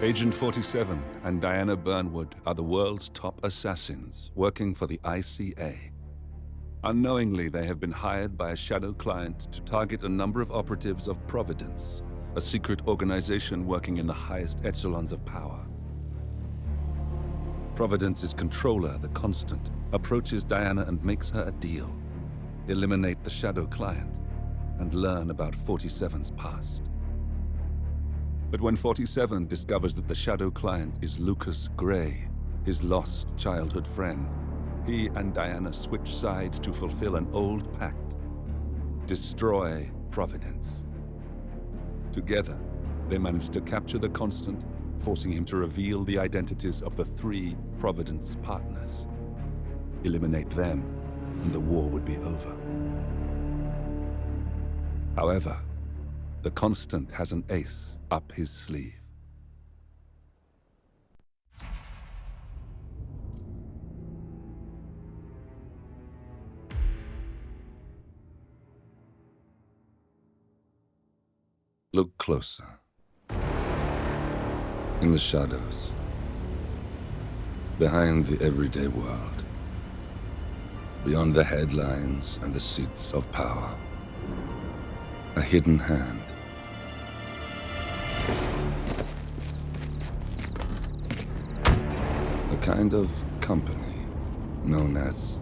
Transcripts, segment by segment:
Agent 47 and Diana Burnwood are the world's top assassins working for the ICA. Unknowingly, they have been hired by a shadow client to target a number of operatives of Providence, a secret organization working in the highest echelons of power. Providence's controller, the Constant, approaches Diana and makes her a deal. Eliminate the shadow client and learn about 47's past. But when 47 discovers that the shadow client is Lucas Gray, his lost childhood friend, he and Diana switch sides to fulfill an old pact: destroy Providence. Together, they manage to capture the Constant, forcing him to reveal the identities of the 3 Providence partners. Eliminate them, and the war would be over. However, the Constant has an ace up his sleeve. Look closer. In the shadows, behind the everyday world, beyond the headlines and the seats of power, a hidden hand. A kind of company known as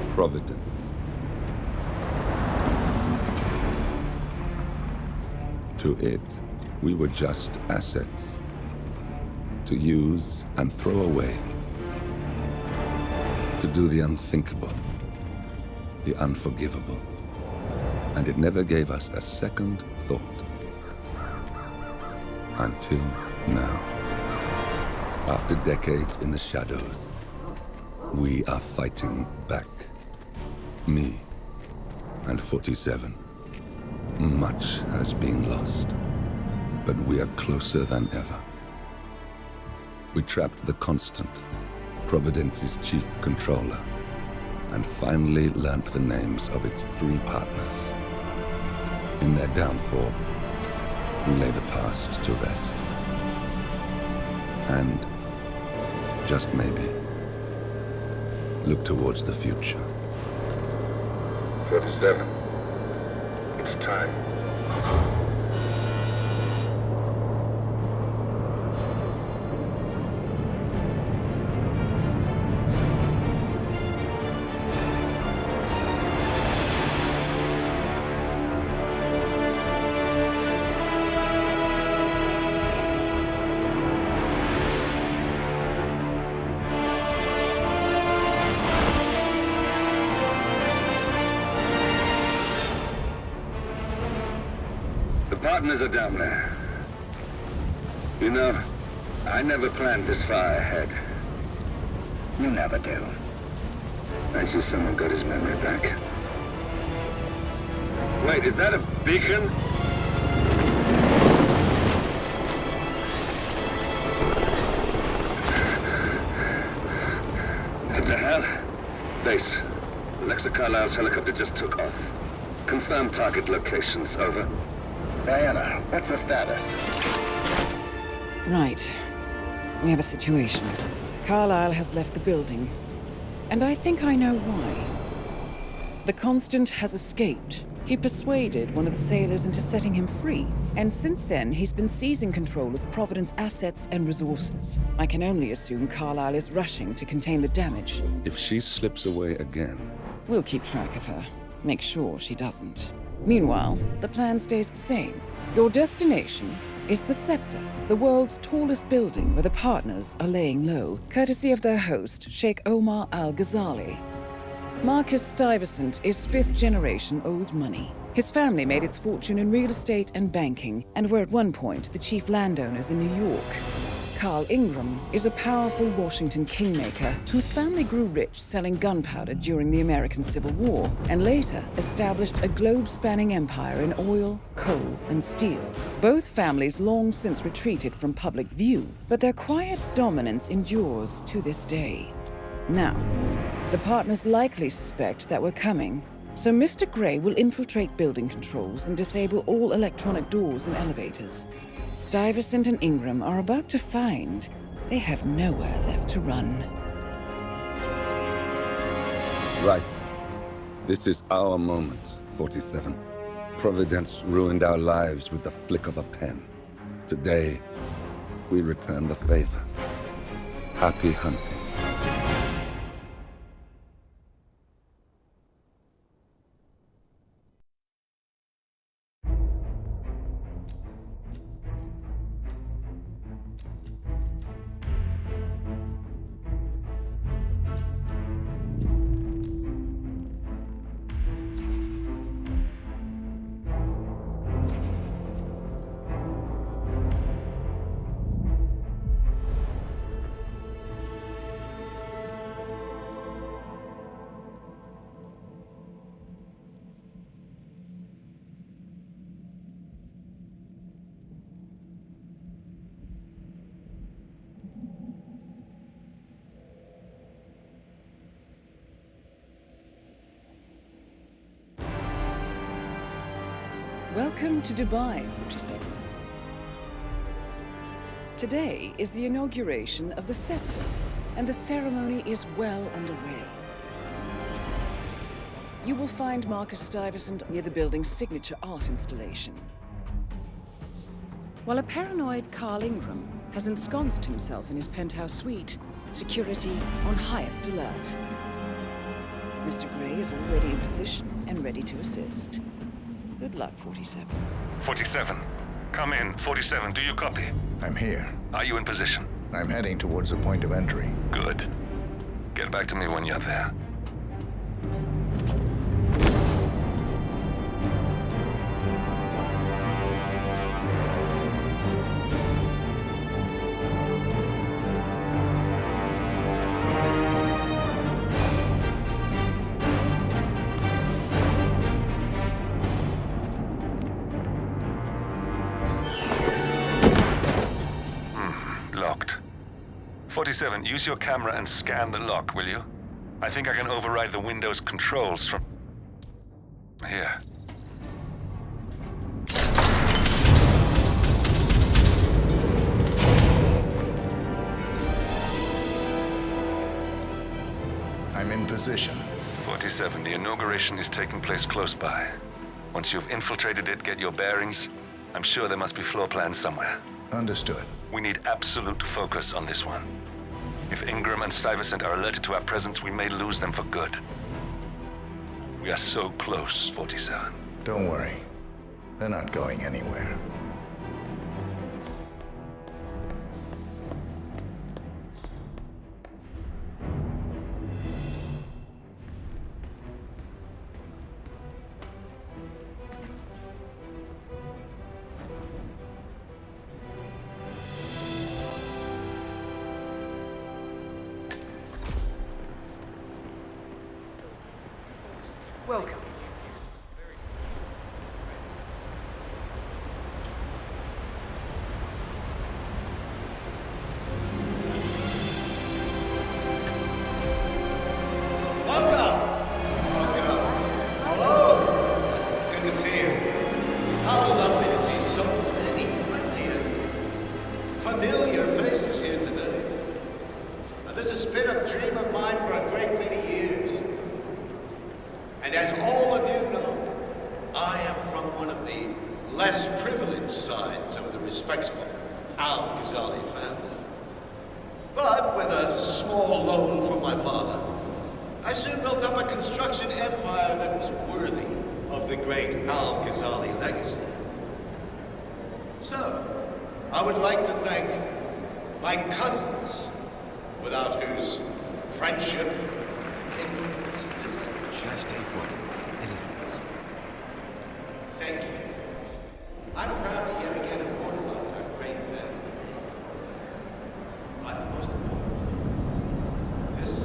Providence. To it, we were just assets to use and throw away, to do the unthinkable, the unforgivable. And it never gave us a second thought. Until now. After decades in the shadows, we are fighting back. Me and 47. Much has been lost, but we are closer than ever. We trapped the Constant, Providence's chief controller, and finally learnt the names of its 3 partners. In their downfall, we lay the past to rest. And, just maybe, look towards the future. 47. It's time. Partners are down there. You know, I never planned this far ahead. You never do. I see someone got his memory back. Wait, is that a beacon? What the hell? Base. Alexa Carlisle's helicopter just took off. Confirm target locations, over. Diana, what's the status? Right. We have a situation. Carlisle has left the building. And I think I know why. The Constant has escaped. He persuaded one of the sailors into setting him free. And since then, he's been seizing control of Providence assets and resources. I can only assume Carlisle is rushing to contain the damage. If she slips away again... We'll keep track of her. Make sure she doesn't. Meanwhile, the plan stays the same. Your destination is the Scepter, the world's tallest building where the partners are laying low, courtesy of their host, Sheikh Omar Al-Ghazali. Marcus Stuyvesant is 5th-generation old money. His family made its fortune in real estate and banking, and were at one point the chief landowners in New York. Carl Ingram is a powerful Washington kingmaker whose family grew rich selling gunpowder during the American Civil War, and later established a globe-spanning empire in oil, coal, and steel. Both families long since retreated from public view, but their quiet dominance endures to this day. Now, the partners likely suspect that we're coming, So Mr. Gray will infiltrate building controls and disable all electronic doors and elevators. Stuyvesant and Ingram are about to find they have nowhere left to run. Right. This is our moment, 47. Providence ruined our lives with the flick of a pen. Today, we return the favor. Happy hunting. Welcome to Dubai, 47. Today is the inauguration of the scepter, and the ceremony is well underway. You will find Marcus Stuyvesant near the building's signature art installation, while a paranoid Carl Ingram has ensconced himself in his penthouse suite, security on highest alert. Mr. Gray is already in position and ready to assist. Good luck, 47. 47. Come in. 47, do you copy? I'm here. Are you in position? I'm heading towards the point of entry. Good. Get back to me when you're there. Locked. 47, use your camera and scan the lock, will you? I think I can override the Windows controls from here. I'm in position. 47, the inauguration is taking place close by. Once you've infiltrated it, get your bearings. I'm sure there must be floor plans somewhere. Understood. We need absolute focus on this one. If Ingram and Stuyvesant are alerted to our presence, we may lose them for good. We are so close, 47. Don't worry. They're not going anywhere. Welcome. Hello. Good to see you. How lovely to see so many friendly and familiar faces here today. Now, this has been a dream of mine for a great many years. And as all of you know, I am from one of the less privileged sides of the respectful Al-Ghazali family. But with a small loan from my father, I soon built up a construction empire that was worthy of the great Al-Ghazali legacy. So, I would like to thank my cousins, without whose friendship and influence this Just a foot, isn't it? Thank you. I'm proud to yet again immortalize our great family. But most importantly, this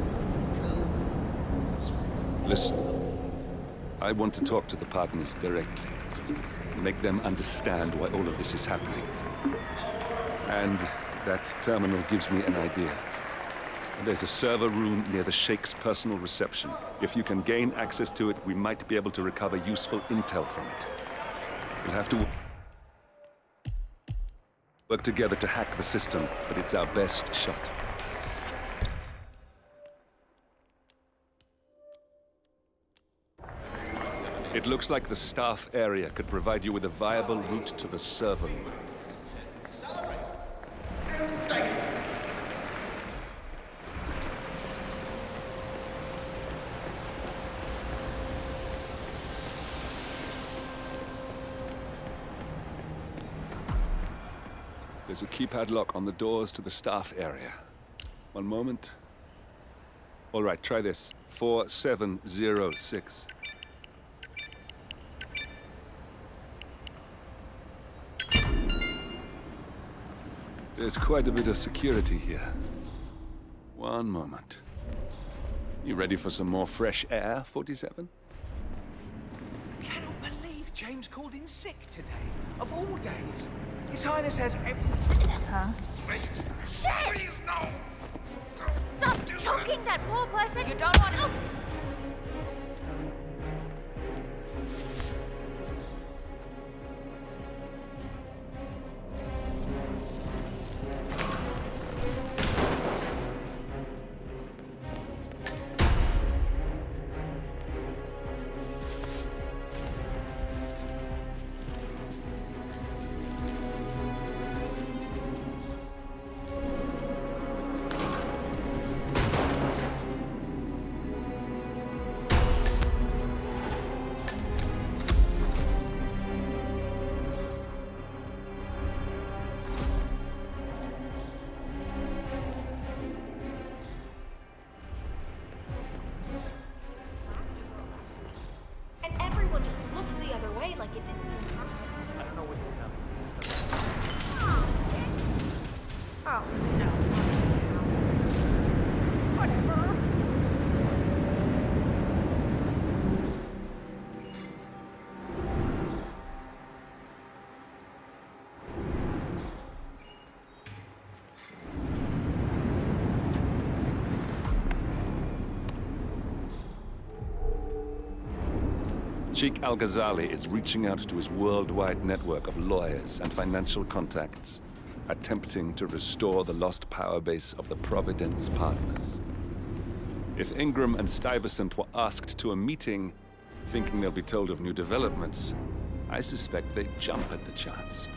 film is for Listen, I want to talk to the partners directly. Make them understand why all of this is happening. And that terminal gives me an idea. There's a server room near the Sheikh's personal reception. If you can gain access to it, we might be able to recover useful intel from it. We'll have to work together to hack the system, but it's our best shot. It looks like the staff area could provide you with a viable route to the server room. There's a keypad lock on the doors to the staff area. One moment. All right, try this. 4706. There's quite a bit of security here. One moment. You ready for some more fresh air, 47? I cannot believe James called in sick today. Of all days. His Highness has Huh? Shit! Please, no! Stop choking that poor person! You don't want to... Just looked the other way like it didn't even happen. I don't know what Oh, no. Whatever. Sheikh Al-Ghazali is reaching out to his worldwide network of lawyers and financial contacts, attempting to restore the lost power base of the Providence partners. If Ingram and Stuyvesant were asked to a meeting, thinking they'll be told of new developments, I suspect they'd jump at the chance.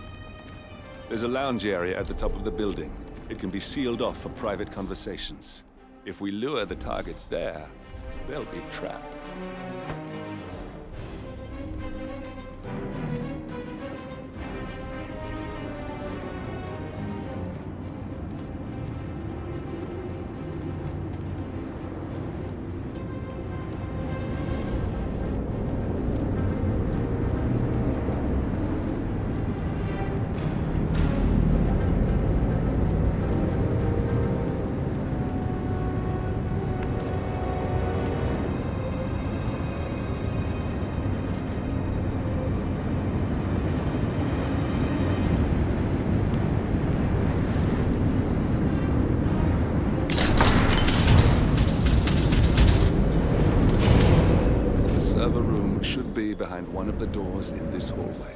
There's a lounge area at the top of the building. It can be sealed off for private conversations. If we lure the targets there, they'll be trapped. Behind one of the doors in this hallway.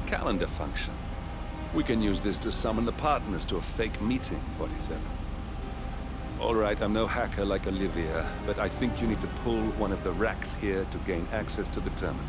Calendar function. We can use this to summon the partners to a fake meeting, 47. All right, I'm no hacker like Olivia, but I think you need to pull one of the racks here to gain access to the terminal.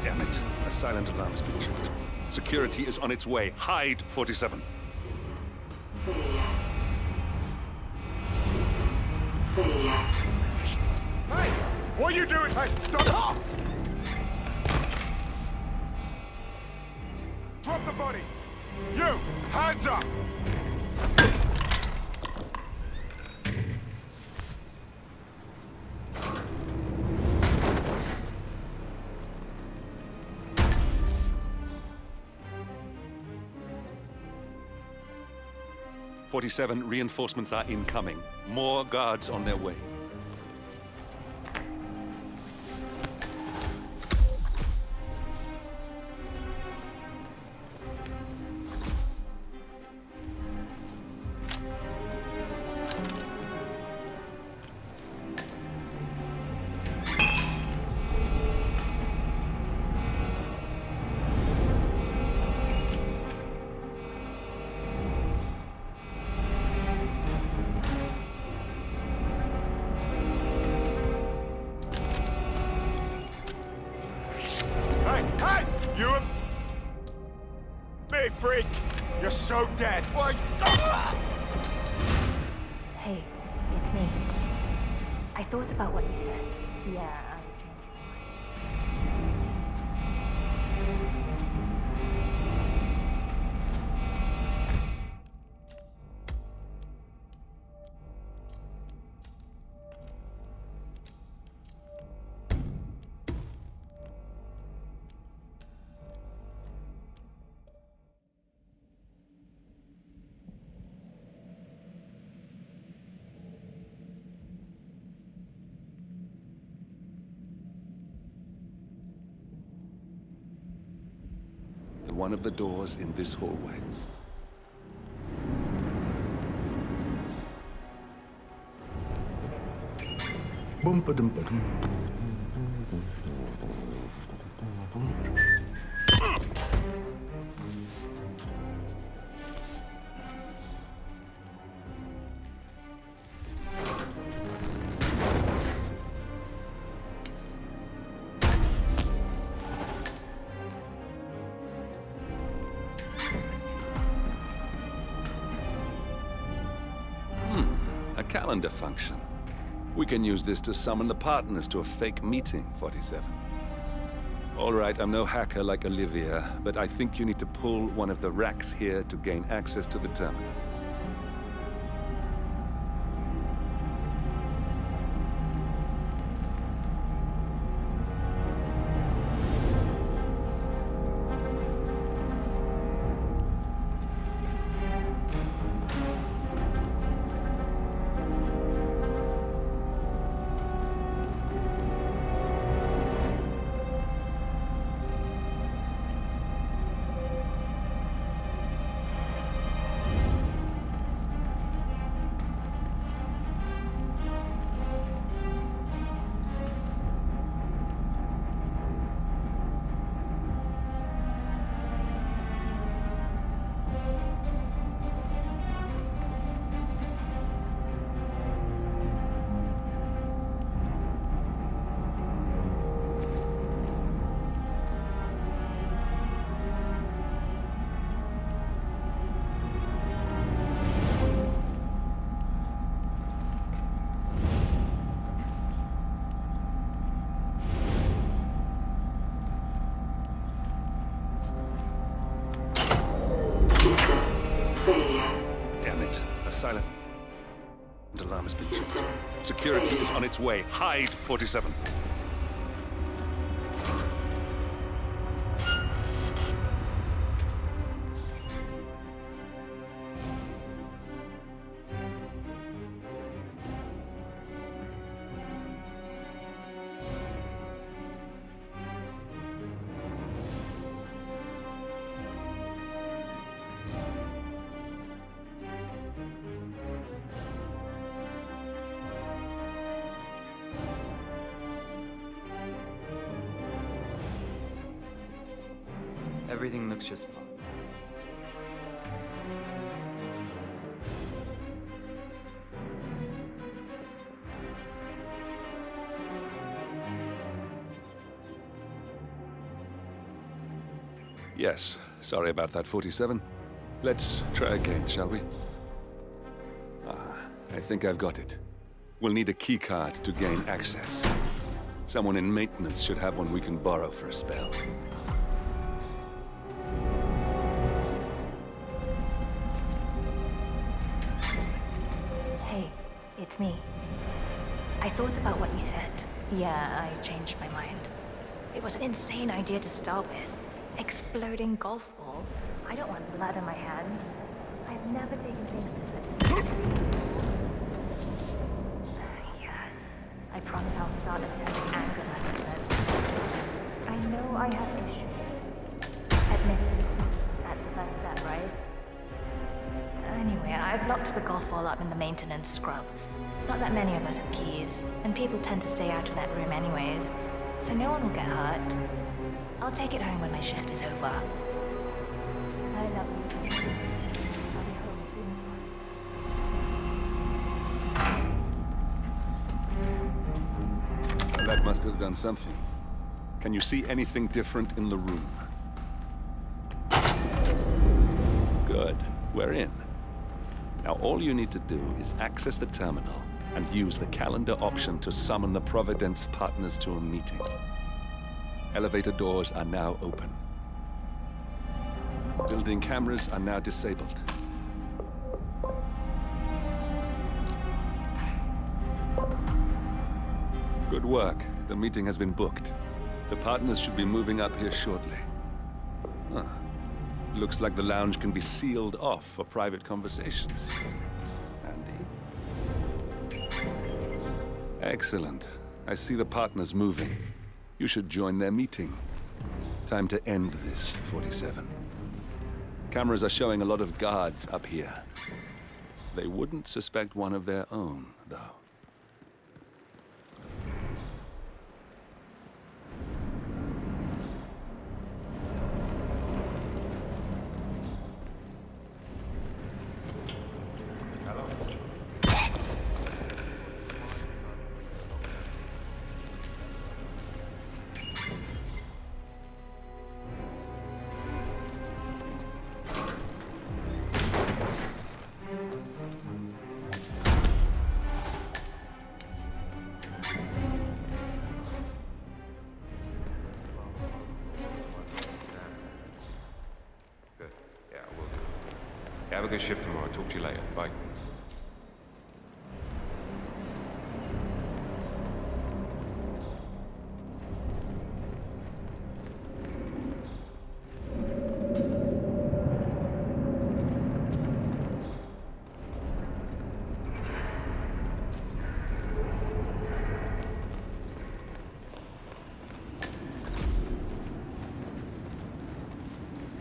Damn it. A silent alarm has been tripped. Security is on its way. Hide, 47. Hey! What are you doing? Hey, stop! Drop the body! You! Hands up! .47 reinforcements are incoming. More guards on their way. Hey! You a big freak! You're so dead! Why? Hey, it's me. I thought about what you said. Yeah, I changed my mind. One of the doors in this hallway. A calendar function. We can use this to summon the partners to a fake meeting, 47. All right, I'm no hacker like Olivia, but I think you need to pull one of the racks here to gain access to the terminal. silent alarm has been tripped. Security is on its way. Hide, 47. Everything looks just fine. Yes, sorry about that, 47. Let's try again, shall we? I think I've got it. We'll need a keycard to gain access. Someone in maintenance should have one we can borrow for a spell. Hey, it's me. I thought about what you said. Yeah, I changed my mind. It was an insane idea to start with. Exploding golf ball. I don't want blood on my hands. I've never taken things this seriously. Yes, I promise I'll start attending anger management. I know I have issues. Admit it. That's the first step, right? Anyway, I've locked the golf ball up in the maintenance scrub. Not that many of us have keys, and people tend to stay out of that room anyways, so no one will get hurt. I'll take it home when my shift is over. I love you. I'll be home soon. Well, that must have done something. Can you see anything different in the room? Good. We're in. Now all you need to do is access the terminal and use the calendar option to summon the Providence partners to a meeting. Elevator doors are now open. Building cameras are now disabled. Good work. The meeting has been booked. The partners should be moving up here shortly. Huh. Looks like the lounge can be sealed off for private conversations. Andy? Excellent. I see the partners moving. You should join their meeting. Time to end this, 47. Cameras are showing a lot of guards up here. They wouldn't suspect one of their own, though. Have a good shift tomorrow. Talk to you later. Bye.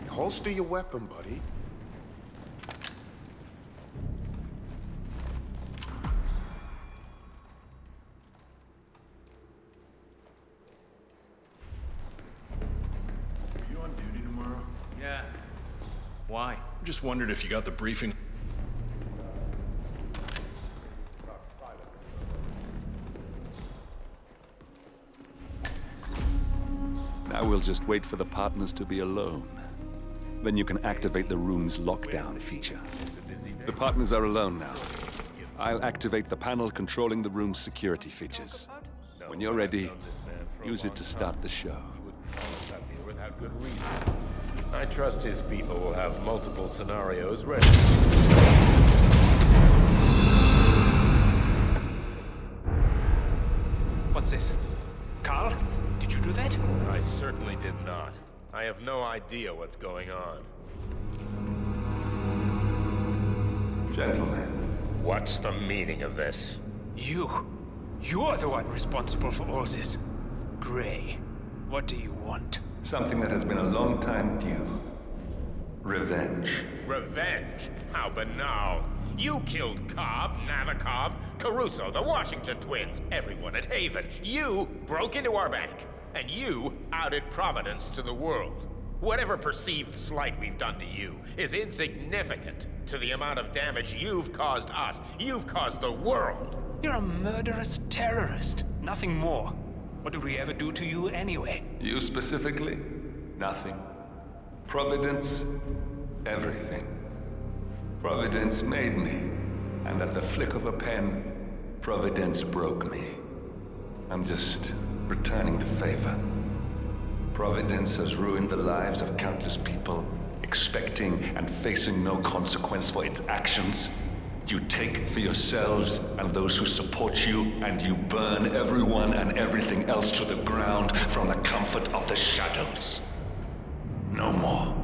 Holster your weapon, buddy. Why? Just wondered if you got the briefing. Now we'll just wait for the partners to be alone. Then you can activate the room's lockdown feature. The partners are alone now. I'll activate the panel controlling the room's security features. When you're ready, use it to start the show. I trust his people will have multiple scenarios ready. What's this? Carl? Did you do that? I certainly did not. I have no idea what's going on. Gentlemen. What's the meaning of this? You're the one responsible for all this. Gray, what do you want? Something that has been a long time due. Revenge. Revenge? How banal. You killed Cobb, Navikov, Caruso, the Washington twins, everyone at Haven. You broke into our bank, and you outed Providence to the world. Whatever perceived slight we've done to you is insignificant to the amount of damage you've caused us. You've caused the world. You're a murderous terrorist, nothing more. What did we ever do to you anyway? You specifically? Nothing. Providence? Everything. Providence made me, and at the flick of a pen, Providence broke me. I'm just returning the favor. Providence has ruined the lives of countless people, expecting and facing no consequence for its actions. You take for yourselves and those who support you, and you burn everyone and everything else to the ground from the comfort of the shadows. No more.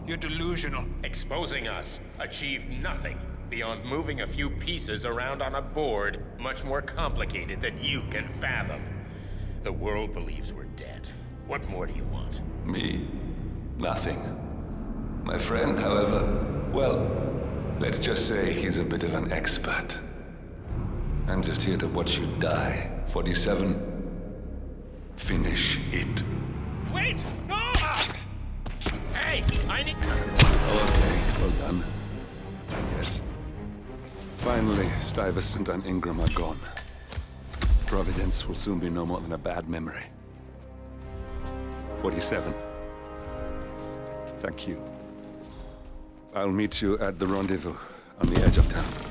You're delusional. Exposing us achieved nothing beyond moving a few pieces around on a board much more complicated than you can fathom. The world believes we're dead. What more do you want? Me? Nothing. My friend, however, well, let's just say he's a bit of an expert. I'm just here to watch you die. 47. Finish it. Wait! No! Hey, I need... Okay, well done. Yes. Finally, Stuyvesant and Ingram are gone. Providence will soon be no more than a bad memory. 47. Thank you. I'll meet you at the rendezvous on the edge of town.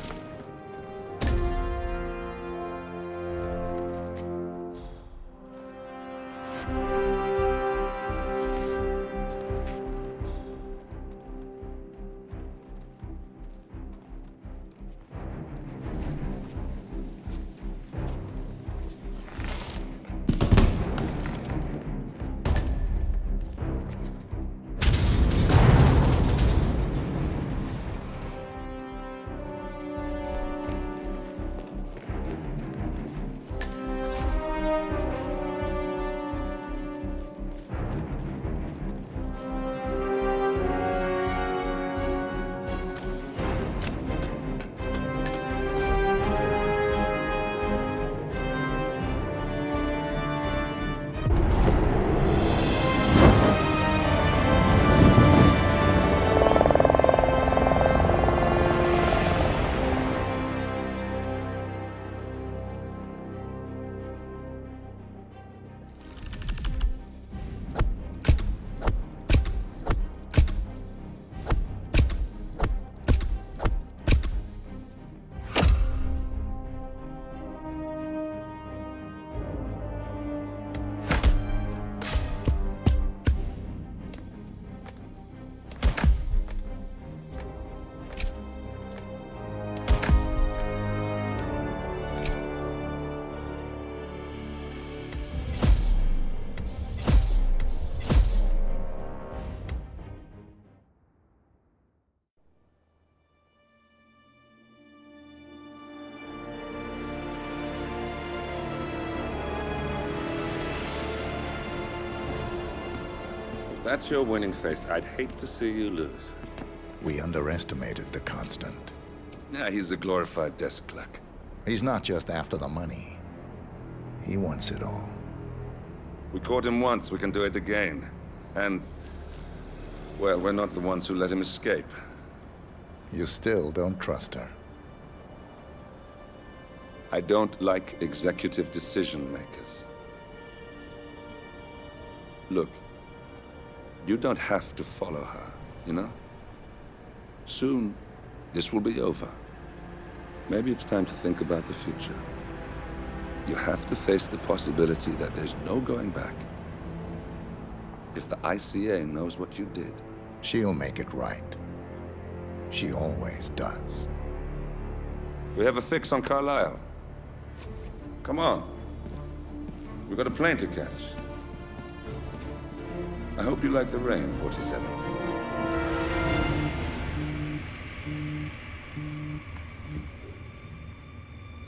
If that's your winning face, I'd hate to see you lose. We underestimated the Constant. Yeah, he's a glorified desk clerk. He's not just after the money. He wants it all. We caught him once, we can do it again. And, well, we're not the ones who let him escape. You still don't trust her. I don't like executive decision makers. Look, you don't have to follow her, you know? Soon, this will be over. Maybe it's time to think about the future. You have to face the possibility that there's no going back. If the ICA knows what you did, she'll make it right. She always does. We have a fix on Carlisle. Come on. We've got a plane to catch. I hope you like the rain, 47.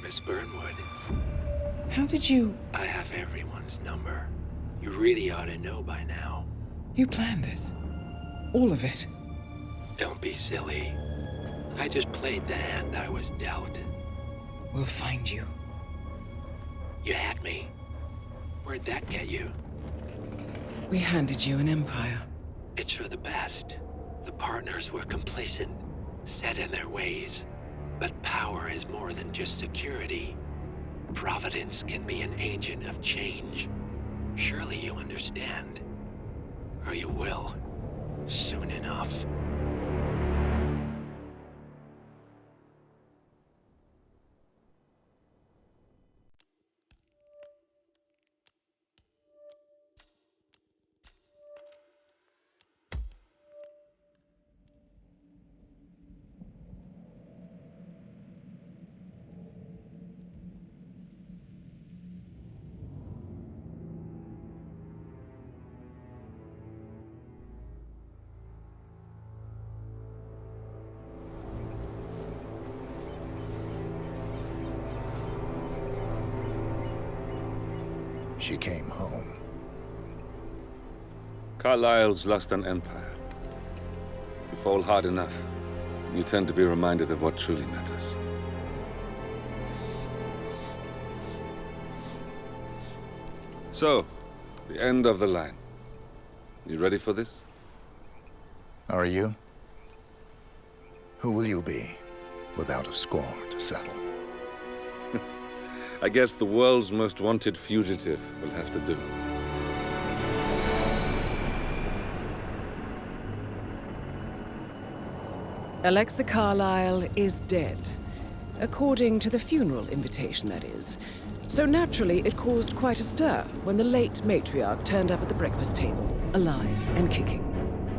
Miss Burnwood. How did you... I have everyone's number. You really ought to know by now. You planned this? All of it? Don't be silly. I just played the hand I was dealt. We'll find you. You had me. Where'd that get you? We handed you an empire. It's for the best. The partners were complacent, set in their ways. But power is more than just security. Providence can be an agent of change. Surely you understand. Or you will. Soon enough. She came home. Carlyle's lost an empire. You fall hard enough, you tend to be reminded of what truly matters. So, the end of the line. You ready for this? Are you? Who will you be, without a score to settle? I guess the world's most wanted fugitive will have to do. Alexa Carlyle is dead. According to the funeral invitation, that is. So naturally, it caused quite a stir when the late matriarch turned up at the breakfast table, alive and kicking.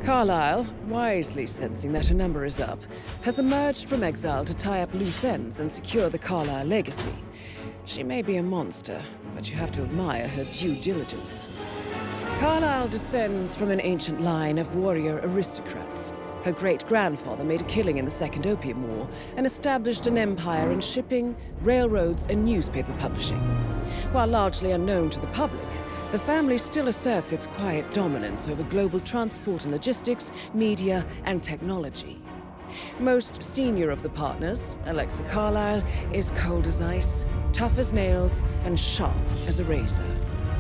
Carlyle, wisely sensing that her number is up, has emerged from exile to tie up loose ends and secure the Carlyle legacy. She may be a monster, but you have to admire her due diligence. Carlyle descends from an ancient line of warrior aristocrats. Her great-grandfather made a killing in the Second Opium War and established an empire in shipping, railroads, and newspaper publishing. While largely unknown to the public, the family still asserts its quiet dominance over global transport and logistics, media, and technology. Most senior of the partners, Alexa Carlyle, is cold as ice, tough as nails, and sharp as a razor.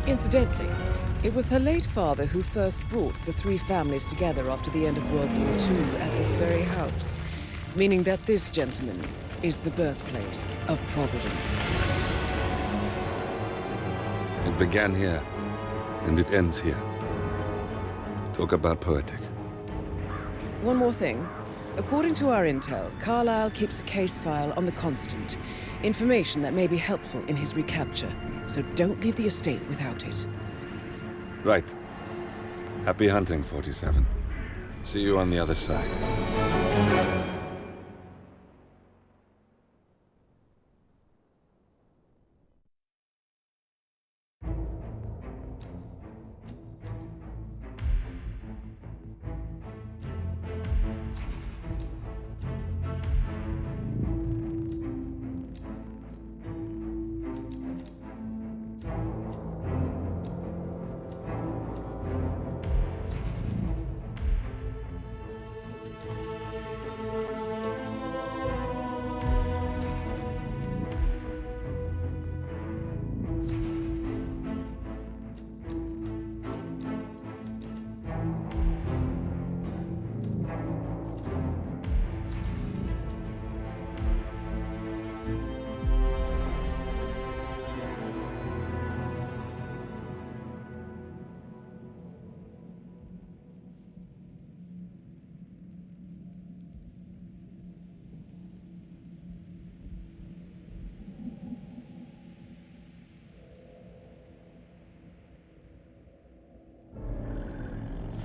Incidentally, it was her late father who first brought the three families together after the end of World War II at this very house, meaning that this gentleman is the birthplace of Providence. It began here, and it ends here. Talk about poetic. One more thing. According to our intel, Carlyle keeps a case file on the Constant. Information that may be helpful in his recapture, so don't leave the estate without it. Right. Happy hunting, 47. See you on the other side.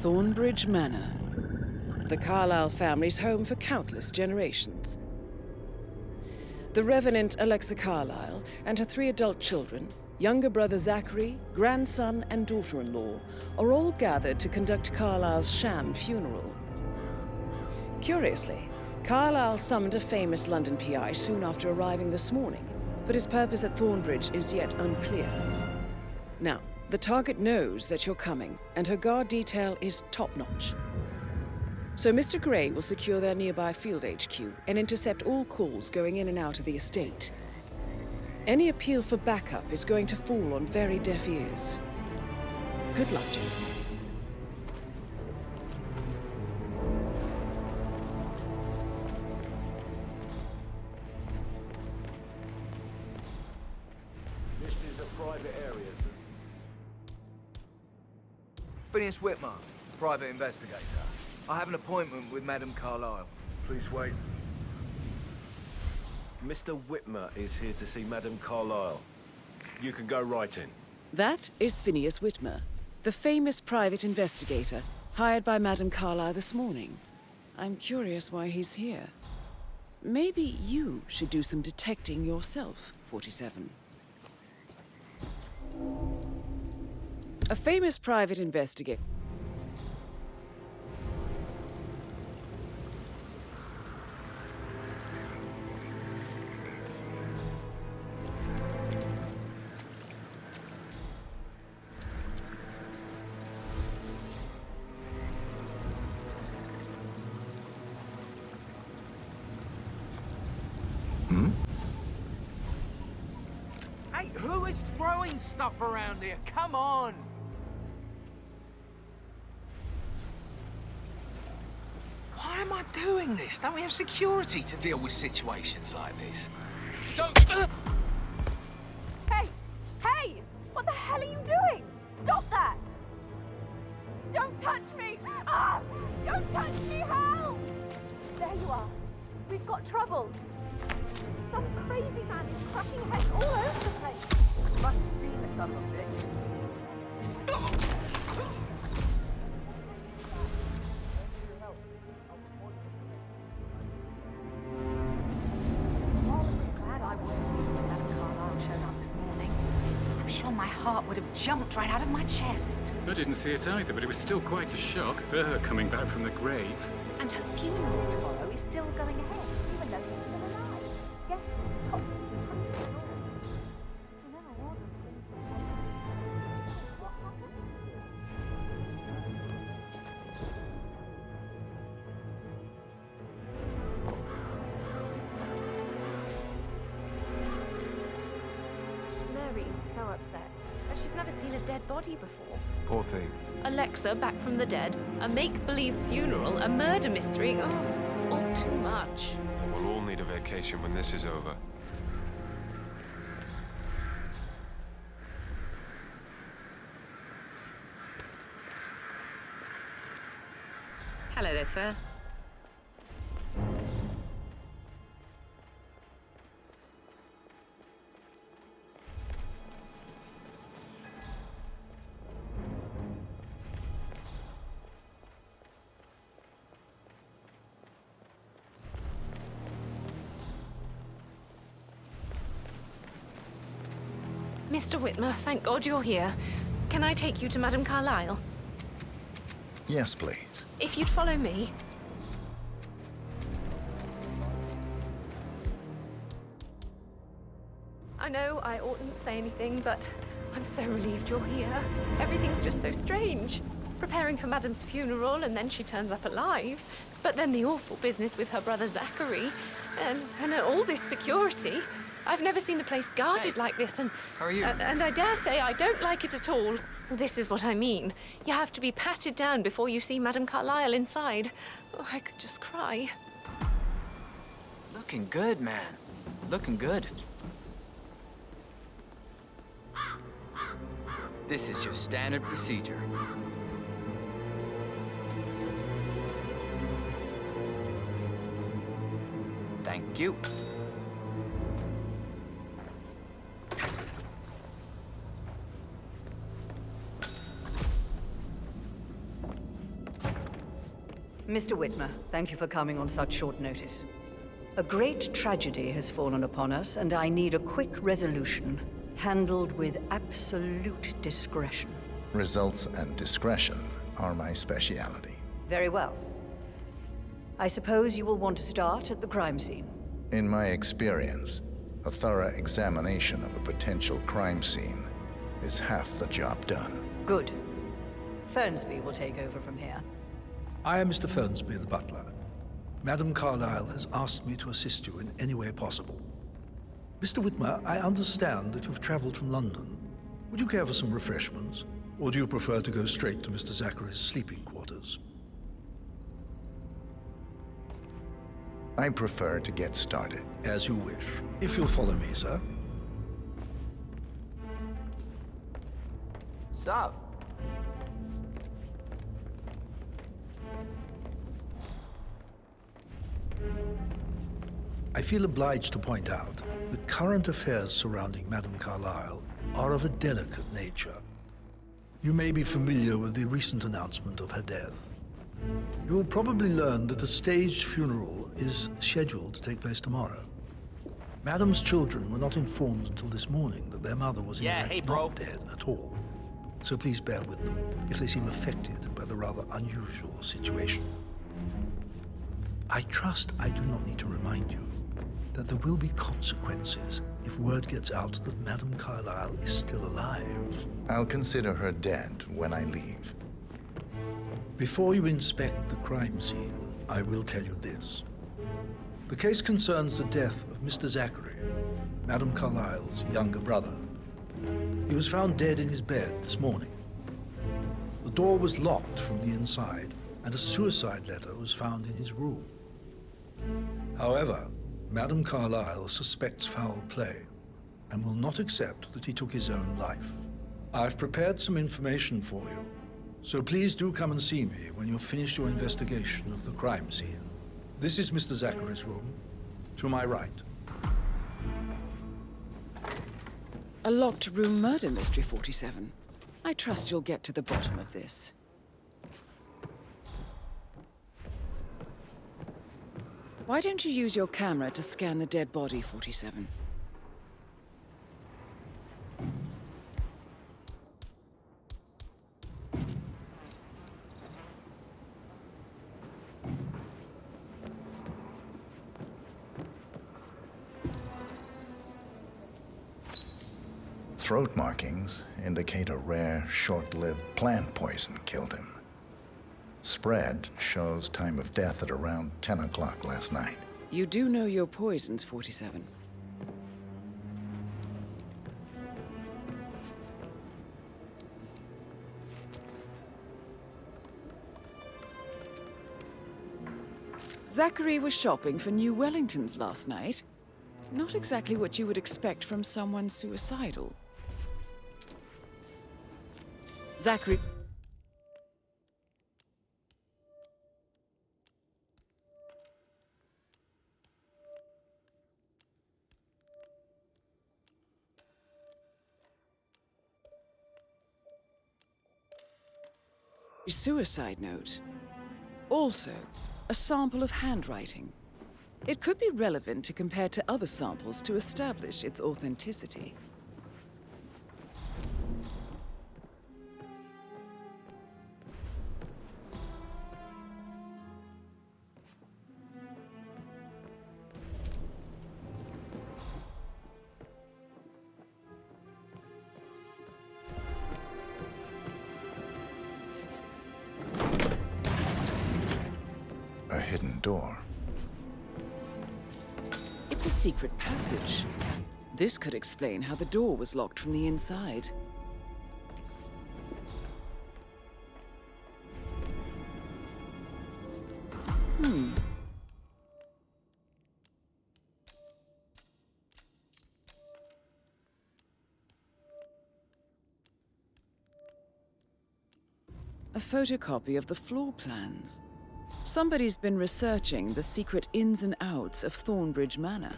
Thornbridge Manor. The Carlyle family's home for countless generations. The Revenant Alexa Carlyle and her 3 adult children, younger brother Zachary, grandson and daughter-in-law are all gathered to conduct Carlisle's sham funeral. Curiously, Carlisle summoned a famous London PI soon after arriving this morning, but his purpose at Thornbridge is yet unclear. Now, the target knows that you're coming, and her guard detail is top-notch. So Mr. Gray will secure their nearby field HQ and intercept all calls going in and out of the estate. Any appeal for backup is going to fall on very deaf ears. Good luck, gentlemen. This is a private area. Phineas Whitmer, private investigator. I have an appointment with Madame Carlisle. Please wait. Mr. Whitmer is here to see Madame Carlisle. You can go right in. That is Phineas Whitmer, the famous private investigator hired by Madame Carlisle this morning. I'm curious why he's here. Maybe you should do some detecting yourself, 47. A famous private investigator. Hey, who is throwing stuff around here? Come on! Why am I doing this? Don't we have security to deal with situations like this? Don't... Hey! Hey! What the hell are you doing? Stop that! Don't touch me! Ah! Don't touch me, help! There you are. We've got trouble. Some crazy man is crushing heads all over the place. Must have seen the son of a bitch. My heart would have jumped right out of my chest. I didn't see it either, but it was still quite a shock, her coming back from the grave. And her funeral tomorrow is still going ahead, even though she's still alive. Yes, Mary is so upset. She's never seen a dead body before. Poor thing. Alexa back from the dead, a make-believe funeral, a murder mystery. Oh, it's all too much. We'll all need a vacation when this is over. Hello there, sir. Mr. Whitmer, thank God you're here. Can I take you to Madame Carlisle? Yes, please. If you'd follow me. I know I oughtn't say anything, but I'm so relieved you're here. Everything's just so strange. Preparing for Madame's funeral, and then she turns up alive. But then the awful business with her brother Zachary, and all this security. I've never seen the place guarded like this, and... How are you? And I dare say I don't like it at all. This is what I mean. You have to be patted down before you see Madame Carlisle inside. Oh, I could just cry. Looking good, man. Looking good. This is just standard procedure. Thank you. Mr. Whitmer, thank you for coming on such short notice. A great tragedy has fallen upon us, and I need a quick resolution. Handled with absolute discretion. Results and discretion are my speciality. Very well. I suppose you will want to start at the crime scene. In my experience, a thorough examination of a potential crime scene is half the job done. Good. Fernsby will take over from here. I am Mr. Fernsby, the butler. Madame Carlyle has asked me to assist you in any way possible. Mr. Whitmer, I understand that you've traveled from London. Would you care for some refreshments? Or do you prefer to go straight to Mr. Zachary's sleeping quarters? I prefer to get started. As you wish. If you'll follow me, sir. Sup? I feel obliged to point out that current affairs surrounding Madame Carlyle are of a delicate nature. You may be familiar with the recent announcement of her death. You will probably learn that a staged funeral is scheduled to take place tomorrow. Madame's children were not informed until this morning that their mother was in fact not dead at all. So please bear with them if they seem affected by the rather unusual situation. I trust I do not need to remind you that there will be consequences if word gets out that Madame Carlyle is still alive. I'll consider her dead when I leave. Before you inspect the crime scene, I will tell you this. The case concerns the death of Mr. Zachary, Madame Carlyle's younger brother. He was found dead in his bed this morning. The door was locked from the inside, and a suicide letter was found in his room. However, Madame Carlyle suspects foul play and will not accept that he took his own life. I've prepared some information for you, so please do come and see me when you've finished your investigation of the crime scene. This is Mr. Zachary's room, to my right. A locked room murder mystery, 47. I trust you'll get to the bottom of this. Why don't you use your camera to scan the dead body, 47? Throat markings indicate a rare, short-lived plant poison killed him. Spread shows time of death at around 10 o'clock last night. You do know your poisons, 47. Zachary was shopping for new Wellingtons last night. Not exactly what you would expect from someone suicidal. Zachary... suicide note. Also, a sample of handwriting. It could be relevant to compare to other samples to establish its authenticity. A hidden door. It's a secret passage. This could explain how the door was locked from the inside. A photocopy of the floor plans. Somebody's been researching the secret ins and outs of Thornbridge Manor.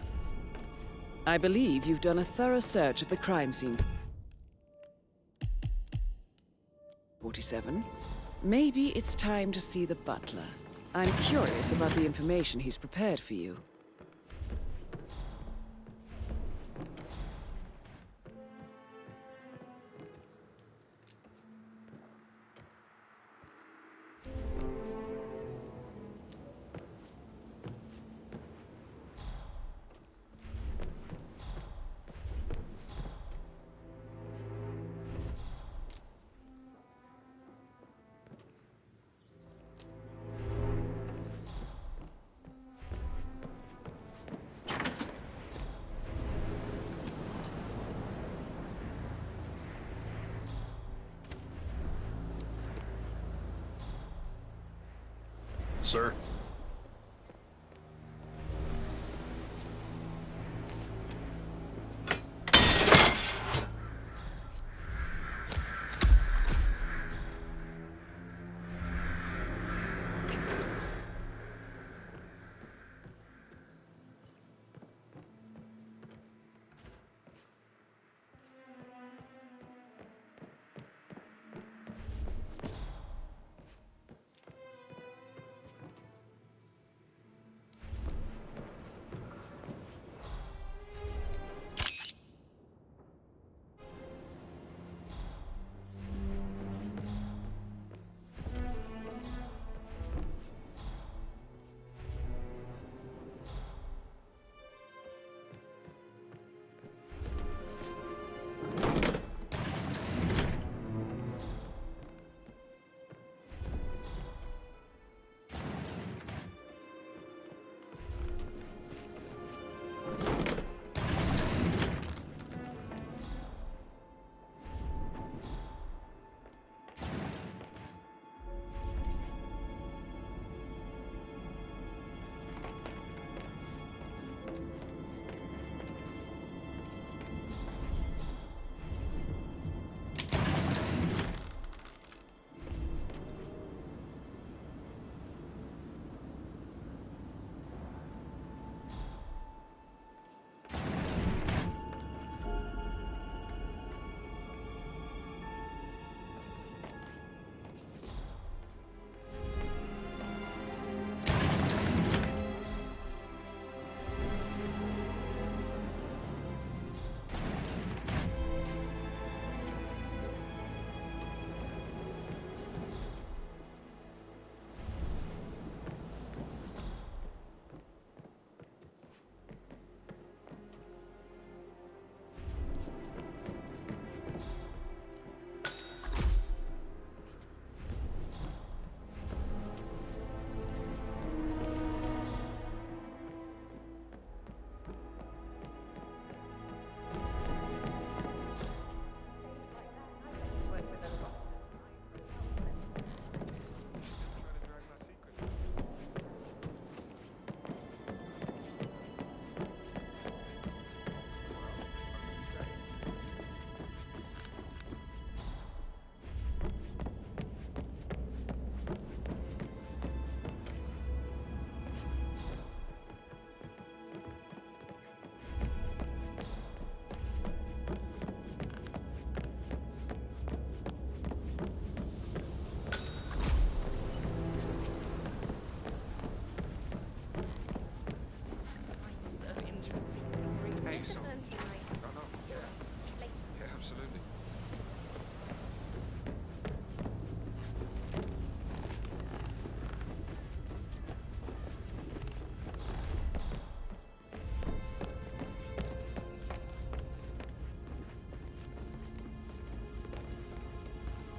I believe you've done a thorough search of the crime scene. 47. Maybe it's time to see the butler. I'm curious about the information he's prepared for you. Sir?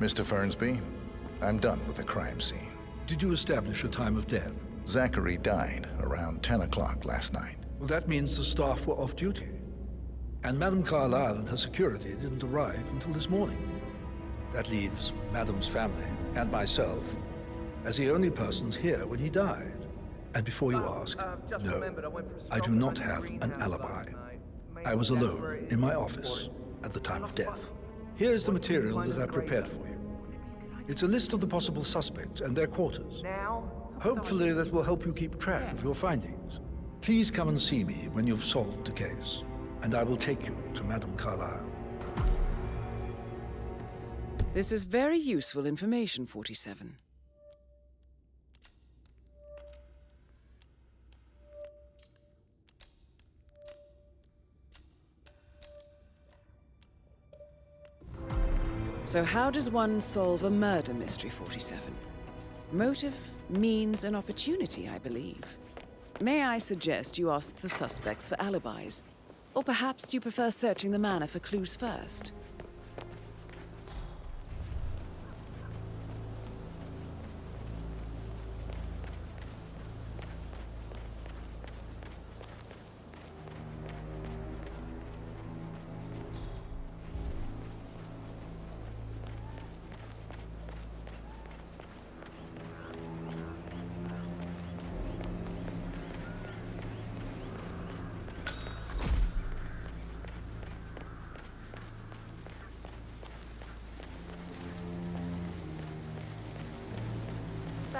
Mr. Fernsby, I'm done with the crime scene. Did you establish a time of death? Zachary died around 10 o'clock last night. Well, that means the staff were off duty. And Madame Carlyle and her security didn't arrive until this morning. That leaves Madame's family and myself as the only persons here when he died. And before you ask, no, I do not have an alibi. I was alone in my office at the time of death. Here's the material that I prepared for you. It's a list of the possible suspects and their quarters. Hopefully that will help you keep track of your findings. Please come and see me when you've solved the case, and I will take you to Madame Carlyle. This is very useful information, 47. So how does one solve a murder mystery, 47? Motive, means, and opportunity, I believe. May I suggest you ask the suspects for alibis? Or perhaps you prefer searching the manor for clues first?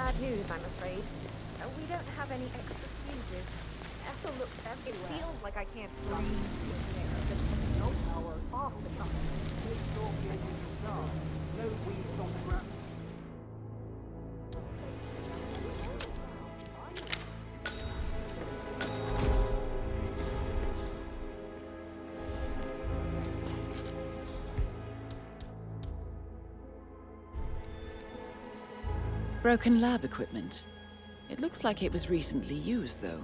bad news, I'm afraid. We don't have any extra fuses. Ethel looks everywhere. It feels like I can't breathe in there. There's no power off the top. It's all getting dark. No weeds on the ground. Broken lab equipment. It looks like it was recently used, though.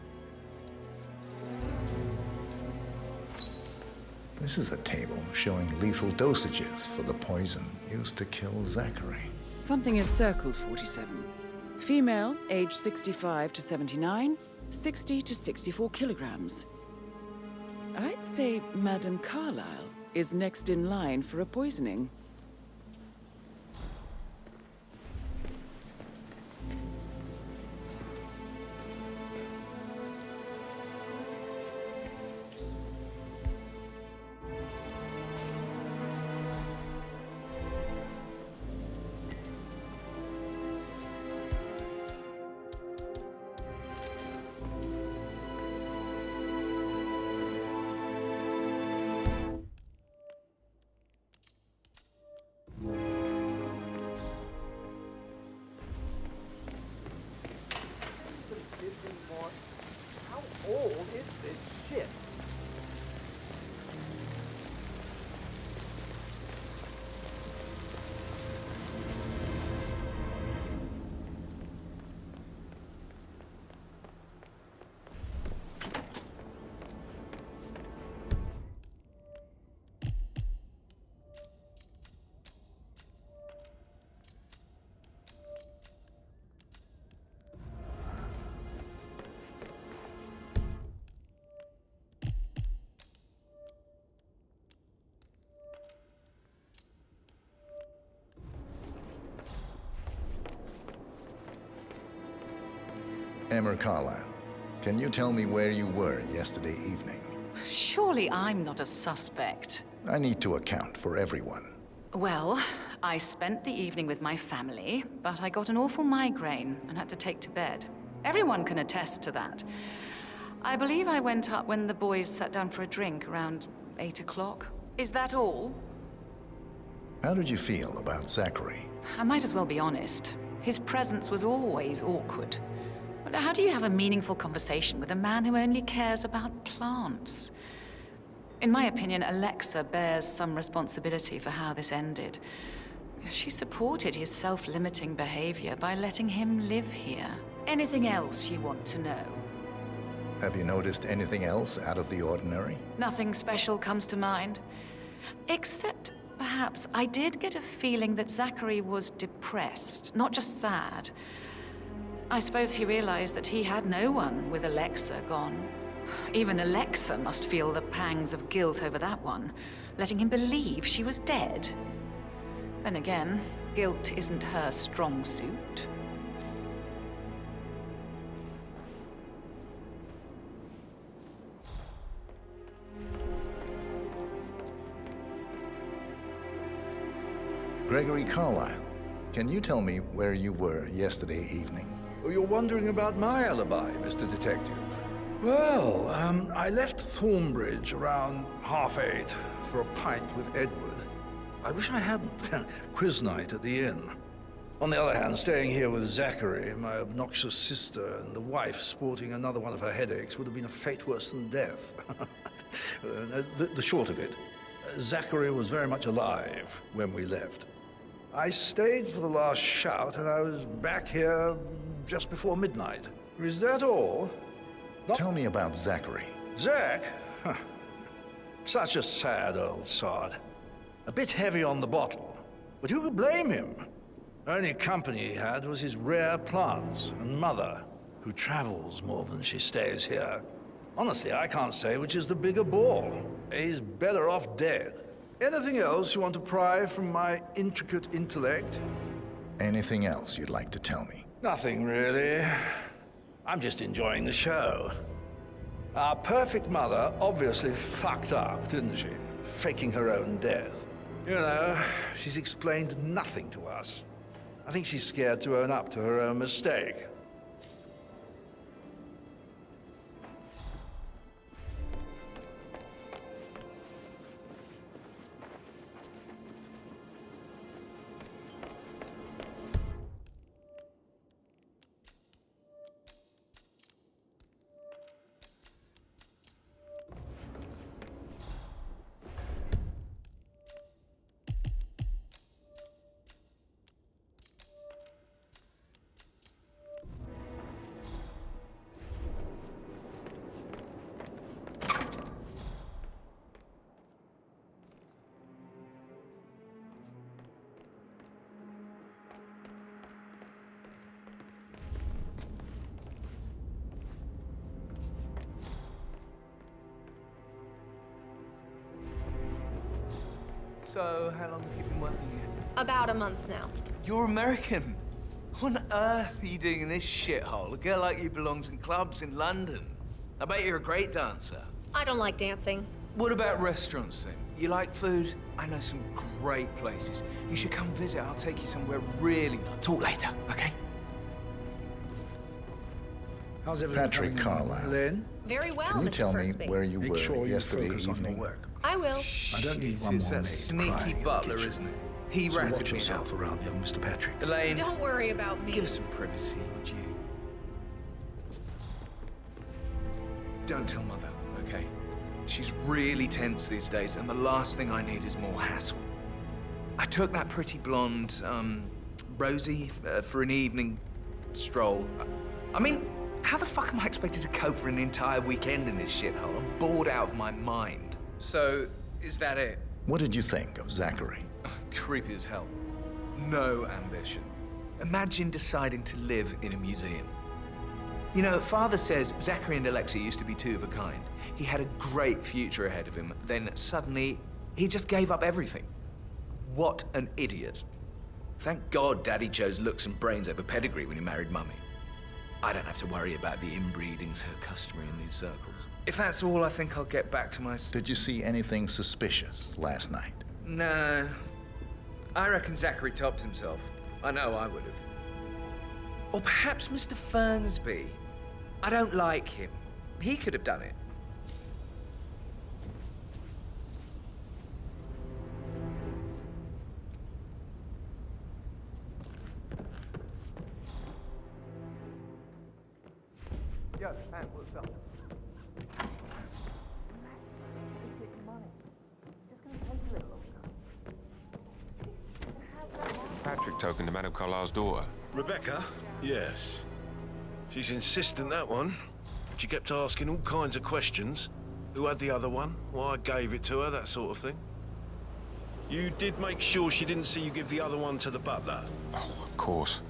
This is a table showing lethal dosages for the poison used to kill Zachary. Something is circled, 47. Female, age 65 to 79, 60 to 64 kilograms. I'd say Madame Carlyle is next in line for a poisoning. How old is this ship? Emma Carlyle, can you tell me where you were yesterday evening? Surely I'm not a suspect. I need to account for everyone. Well, I spent the evening with my family, but I got an awful migraine and had to take to bed. Everyone can attest to that. I believe I went up when the boys sat down for a drink around 8 o'clock. Is that all? How did you feel about Zachary? I might as well be honest. His presence was always awkward. But how do you have a meaningful conversation with a man who only cares about plants? In my opinion, Alexa bears some responsibility for how this ended. She supported his self-limiting behavior by letting him live here. Anything else you want to know? Have you noticed anything else out of the ordinary? Nothing special comes to mind. Except, perhaps, I did get a feeling that Zachary was depressed, not just sad. I suppose he realized that he had no one with Alexa gone. Even Alexa must feel the pangs of guilt over that one, letting him believe she was dead. Then again, guilt isn't her strong suit. Gregory Carlyle, can you tell me where you were yesterday evening? You're wondering about my alibi, Mr. Detective. Well, I left Thornbridge around 8:30 for a pint with Edward. I wish I hadn't. Quiz night at the inn. On the other hand, staying here with Zachary, my obnoxious sister, and the wife sporting another one of her headaches would have been a fate worse than death. The short of it, Zachary was very much alive when we left. I stayed for the last shout, and I was back here just before midnight. Is that all? Tell me about Zachary. Zach? Huh. Such a sad old sod. A bit heavy on the bottle, but who could blame him? Only company he had was his rare plants and mother, who travels more than she stays here. Honestly, I can't say which is the bigger ball. He's better off dead. Anything else you want to pry from my intricate intellect? Anything else you'd like to tell me? Nothing, really. I'm just enjoying the show. Our perfect mother obviously fucked up, didn't she? Faking her own death. You know, she's explained nothing to us. I think she's scared to own up to her own mistake. So, how long have you been working here? About a month now. You're American. What on earth are you doing in this shithole? A girl like you belongs in clubs in London. I bet you're a great dancer. I don't like dancing. What about restaurants, then? You like food? I know some great places. You should come visit. I'll take you somewhere really nice. Talk later, okay? How's everything Patrick coming along? Carlisle. Elaine? Very well, Can you Mr. tell me Fergsby. where you Make were sure you yesterday focus on your evening? work. I will. I don't need one It's more that maid sneaky crying in the butler, kitchen. isn't it? He So ratted watch me yourself out. around young Mr. Patrick. Elaine, Don't worry about me. give us some privacy, would you? Don't tell Mother, okay? She's really tense these days, and the last thing I need is more hassle. I took that pretty blonde, Rosie, for an evening stroll. I mean, how the fuck am I expected to cope for an entire weekend in this shithole? I'm bored out of my mind. So, is that it? What did you think of Zachary? Creepy as hell. No ambition. Imagine deciding to live in a museum. You know, Father says Zachary and Alexei used to be two of a kind. He had a great future ahead of him. Then suddenly, he just gave up everything. What an idiot. Thank God Daddy chose looks and brains over pedigree when he married Mummy. I don't have to worry about the inbreeding so customary in these circles. If that's all, I think I'll get back to my... Did you see anything suspicious last night? No. I reckon Zachary topped himself. I know I would have. Or perhaps Mr. Fernsby. I don't like him. He could have done it. Yo, man, what's up? Patrick talking to Madame Carlisle's daughter. Rebecca? Yes. She's insistent, that one. She kept asking all kinds of questions. Who had the other one? Why I gave it to her, that sort of thing. You did make sure she didn't see you give the other one to the butler? Oh, of course.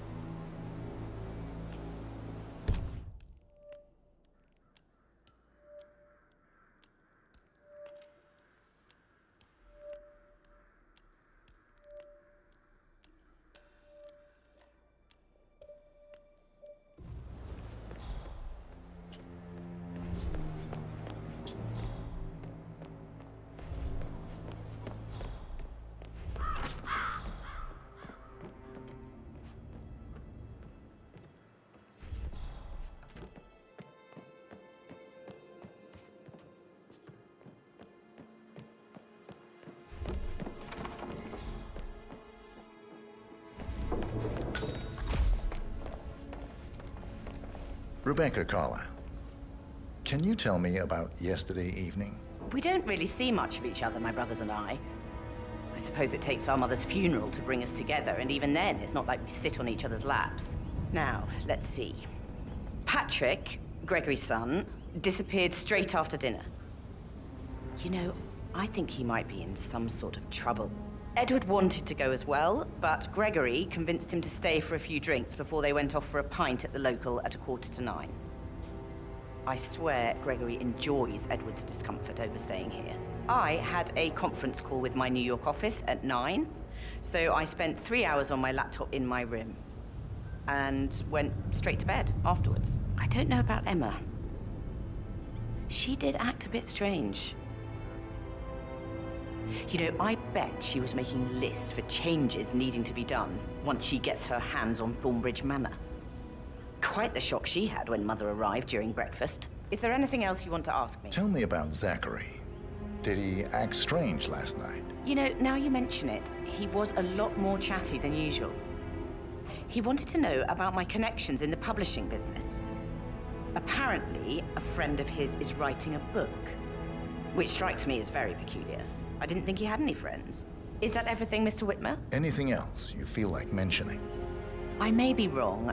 Rebecca Carlisle, can you tell me about yesterday evening? We don't really see much of each other, my brothers and I. I suppose it takes our mother's funeral to bring us together, and even then, it's not like we sit on each other's laps. Now, let's see. Patrick, Gregory's son, disappeared straight after dinner. You know, I think he might be in some sort of trouble. Edward wanted to go as well, but Gregory convinced him to stay for a few drinks before they went off for a pint at the local at 9:15. I swear Gregory enjoys Edward's discomfort over staying here. I had a conference call with my New York office at 9, so I spent 3 hours on my laptop in my room and went straight to bed afterwards. I don't know about Emma. She did act a bit strange. You know, I bet she was making lists for changes needing to be done once she gets her hands on Thornbridge Manor. Quite the shock she had when Mother arrived during breakfast. Is there anything else you want to ask me? Tell me about Zachary. Did he act strange last night? You know, now you mention it, he was a lot more chatty than usual. He wanted to know about my connections in the publishing business. Apparently, a friend of his is writing a book, which strikes me as very peculiar. I didn't think he had any friends. Is that everything, Mr. Whitmer? Anything else you feel like mentioning? I may be wrong,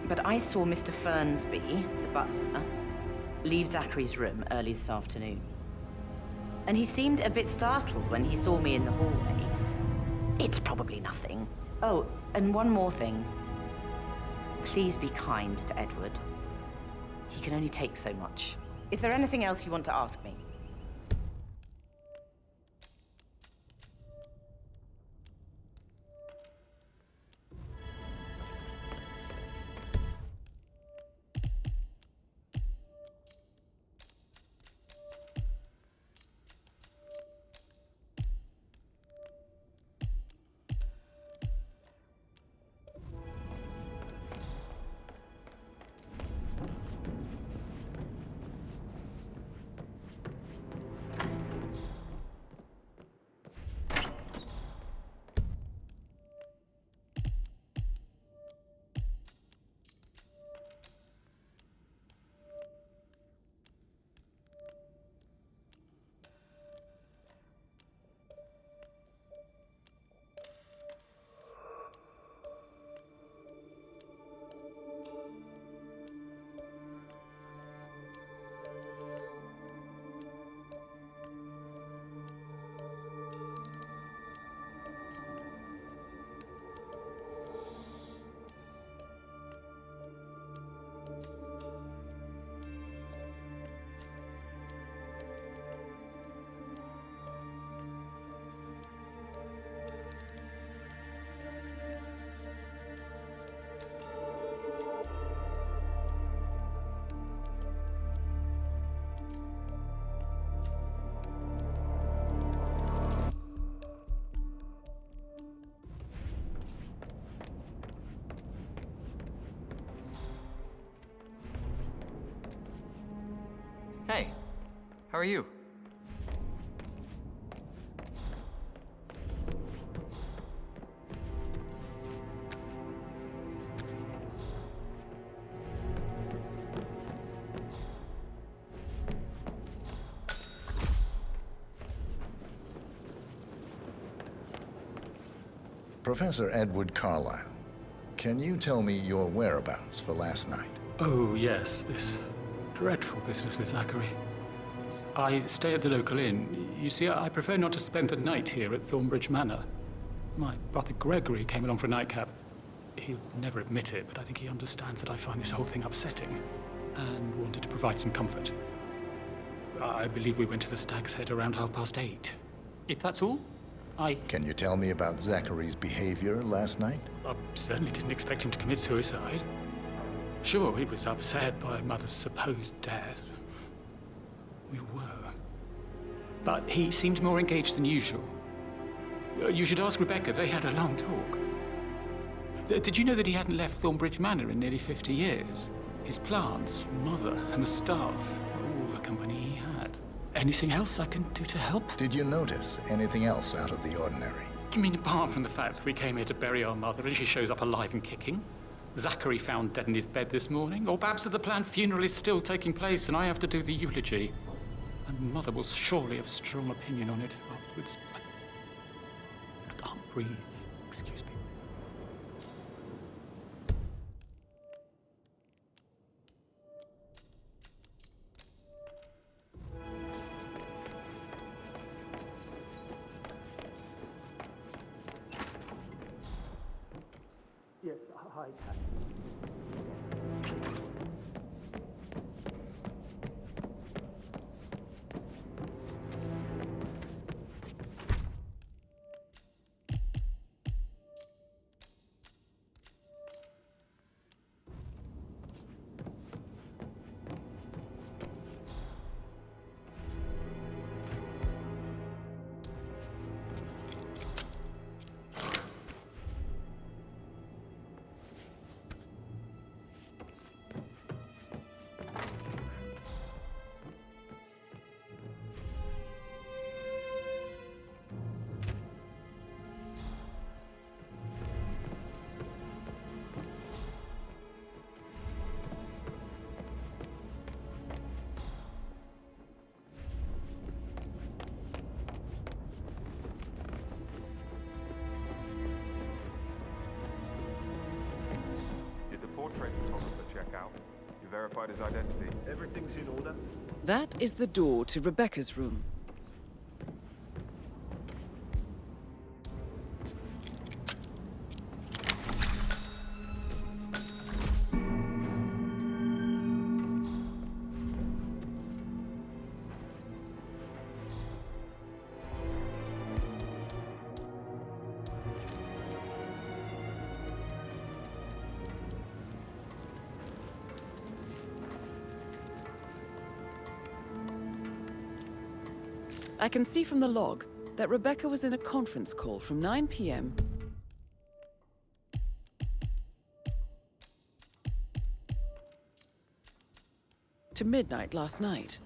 but I saw Mr. Fernsby, the butler, leave Zachary's room early this afternoon. And he seemed a bit startled when he saw me in the hallway. It's probably nothing. Oh, and one more thing. Please be kind to Edward. He can only take so much. Is there anything else you want to ask me? Hey, how are you? Professor Edward Carlyle, can you tell me your whereabouts for last night? Oh, yes, this dreadful business with Zachary. I stay at the local inn. You see, I prefer not to spend the night here at Thornbridge Manor. My brother Gregory came along for a nightcap. He'll never admit it, but I think he understands that I find this whole thing upsetting and wanted to provide some comfort. I believe we went to the Stag's Head around 8:30. If that's all, Can you tell me about Zachary's behavior last night? I certainly didn't expect him to commit suicide. Sure, he was upset by Mother's supposed death. We were. But he seemed more engaged than usual. You should ask Rebecca. They had a long talk. Did you know that he hadn't left Thornbridge Manor in nearly 50 years? His plants, Mother, and the staff, all the company he had. Anything else I can do to help? Did you notice anything else out of the ordinary? You mean apart from the fact that we came here to bury our mother and she shows up alive and kicking? Zachary found dead in his bed this morning? Or perhaps that the planned funeral is still taking place and I have to do the eulogy? And Mother will surely have a strong opinion on it afterwards. I can't breathe. Excuse me. Yes, hi, Kat. Blackout. You verified his identity. Everything's in order. That is the door to Rebecca's room. I can see from the log that Rebecca was in a conference call from 9 p.m. to midnight last night.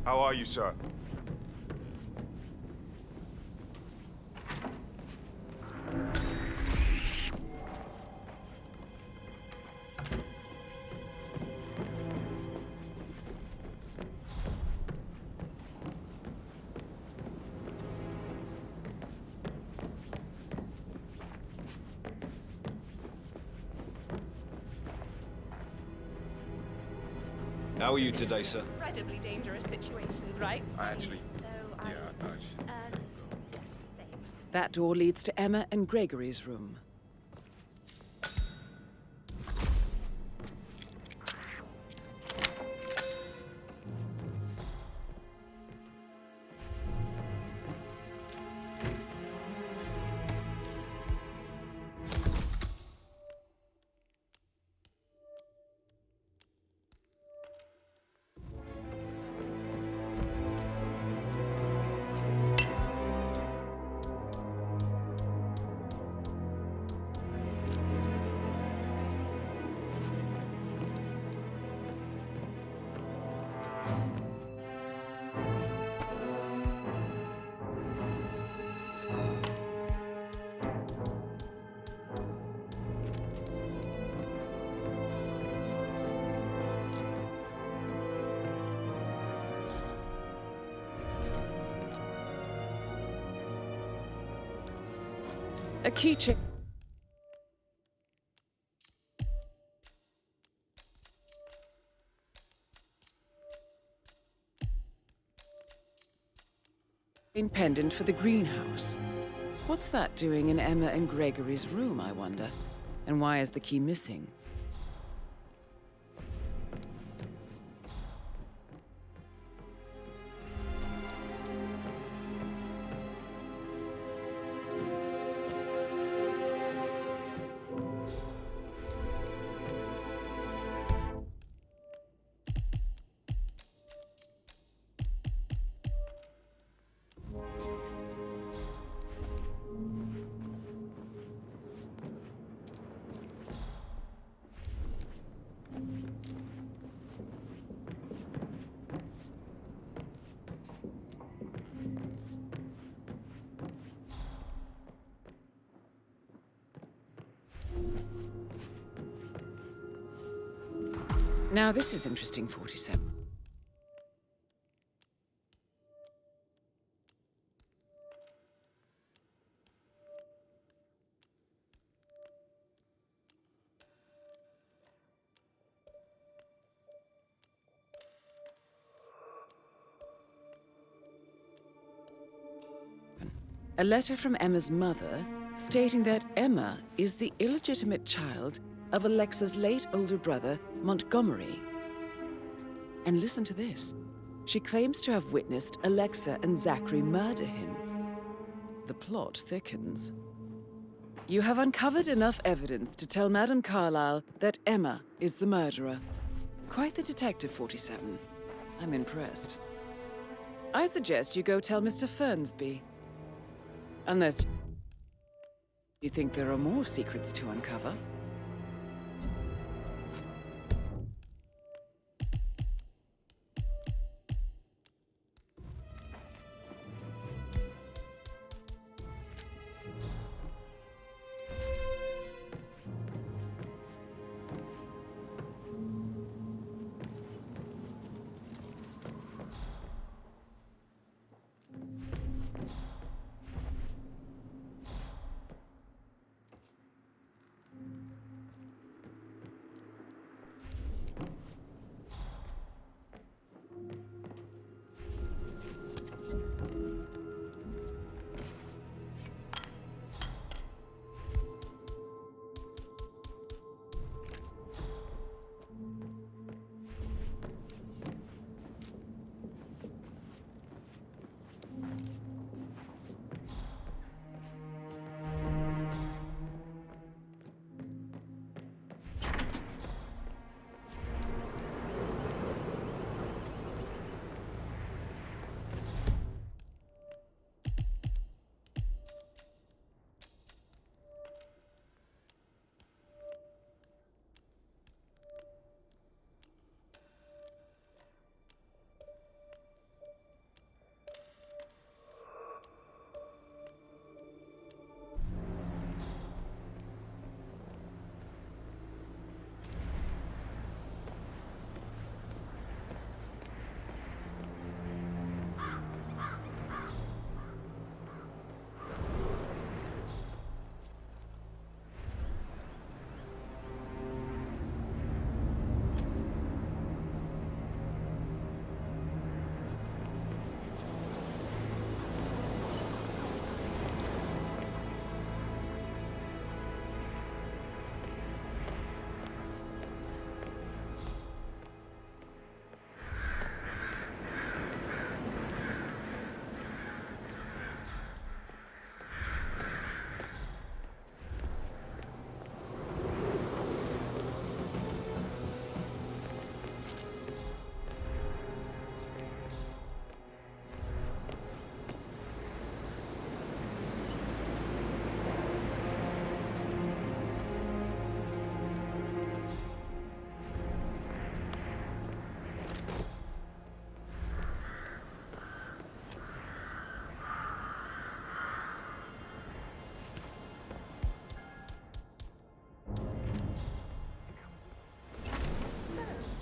How are you, sir? How are you today, sir? Incredibly dangerous situations, right? I actually... So, yeah, I That door leads to Emma and Gregory's room. A keychain. Pendant for the greenhouse. What's that doing in Emma and Gregory's room, I wonder? And why is the key missing? Now this is interesting, 47. A letter from Emma's mother stating that Emma is the illegitimate child of Alexa's late older brother, Montgomery. And listen to this. She claims to have witnessed Alexa and Zachary murder him. The plot thickens. You have uncovered enough evidence to tell Madame Carlyle that Emma is the murderer. Quite the detective, 47. I'm impressed. I suggest you go tell Mr. Fernsby. Unless you think there are more secrets to uncover.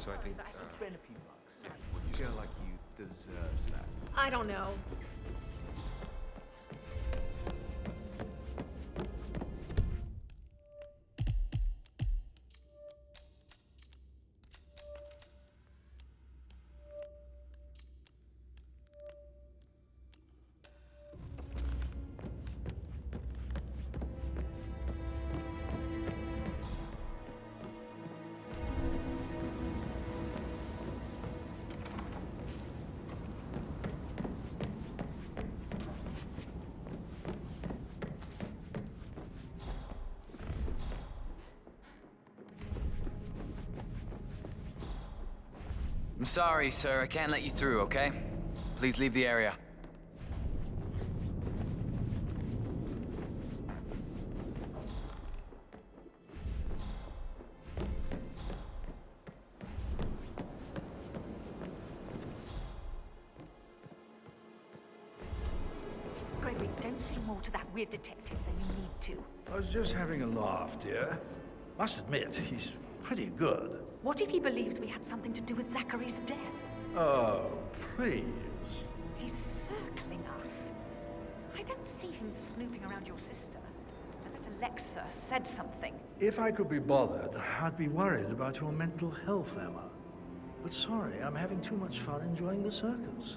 So I think Spend a few bucks. Yeah, you feel like you deserves that. I don't know. I'm sorry, sir. I can't let you through, okay? Please leave the area. Gregory, don't say more to that weird detective than you need to. I was just having a laugh, dear. Must admit, he's pretty good. What if he believes we had something to do with Zachary's death? Oh, please. He's circling us. I don't see him snooping around your sister. But that Alexa said something. If I could be bothered, I'd be worried about your mental health, Emma. But sorry, I'm having too much fun enjoying the circus.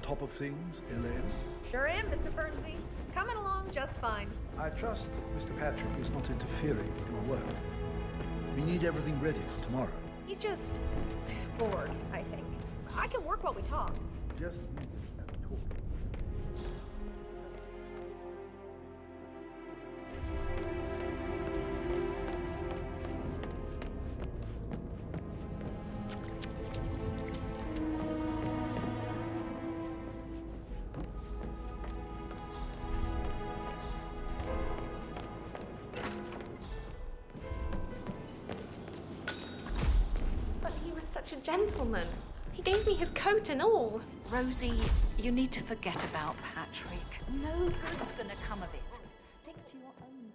top of things, Elaine? Sure am, Mr. Fernsby. Coming along just fine. I trust Mr. Patrick is not interfering with your work. We need everything ready for tomorrow. He's just bored, I think. I can work while we talk. Just talk. But he was such a gentleman. He gave me his coat and all. Rosie, you need to forget about Patrick. No good's gonna come of it. Stick to your own.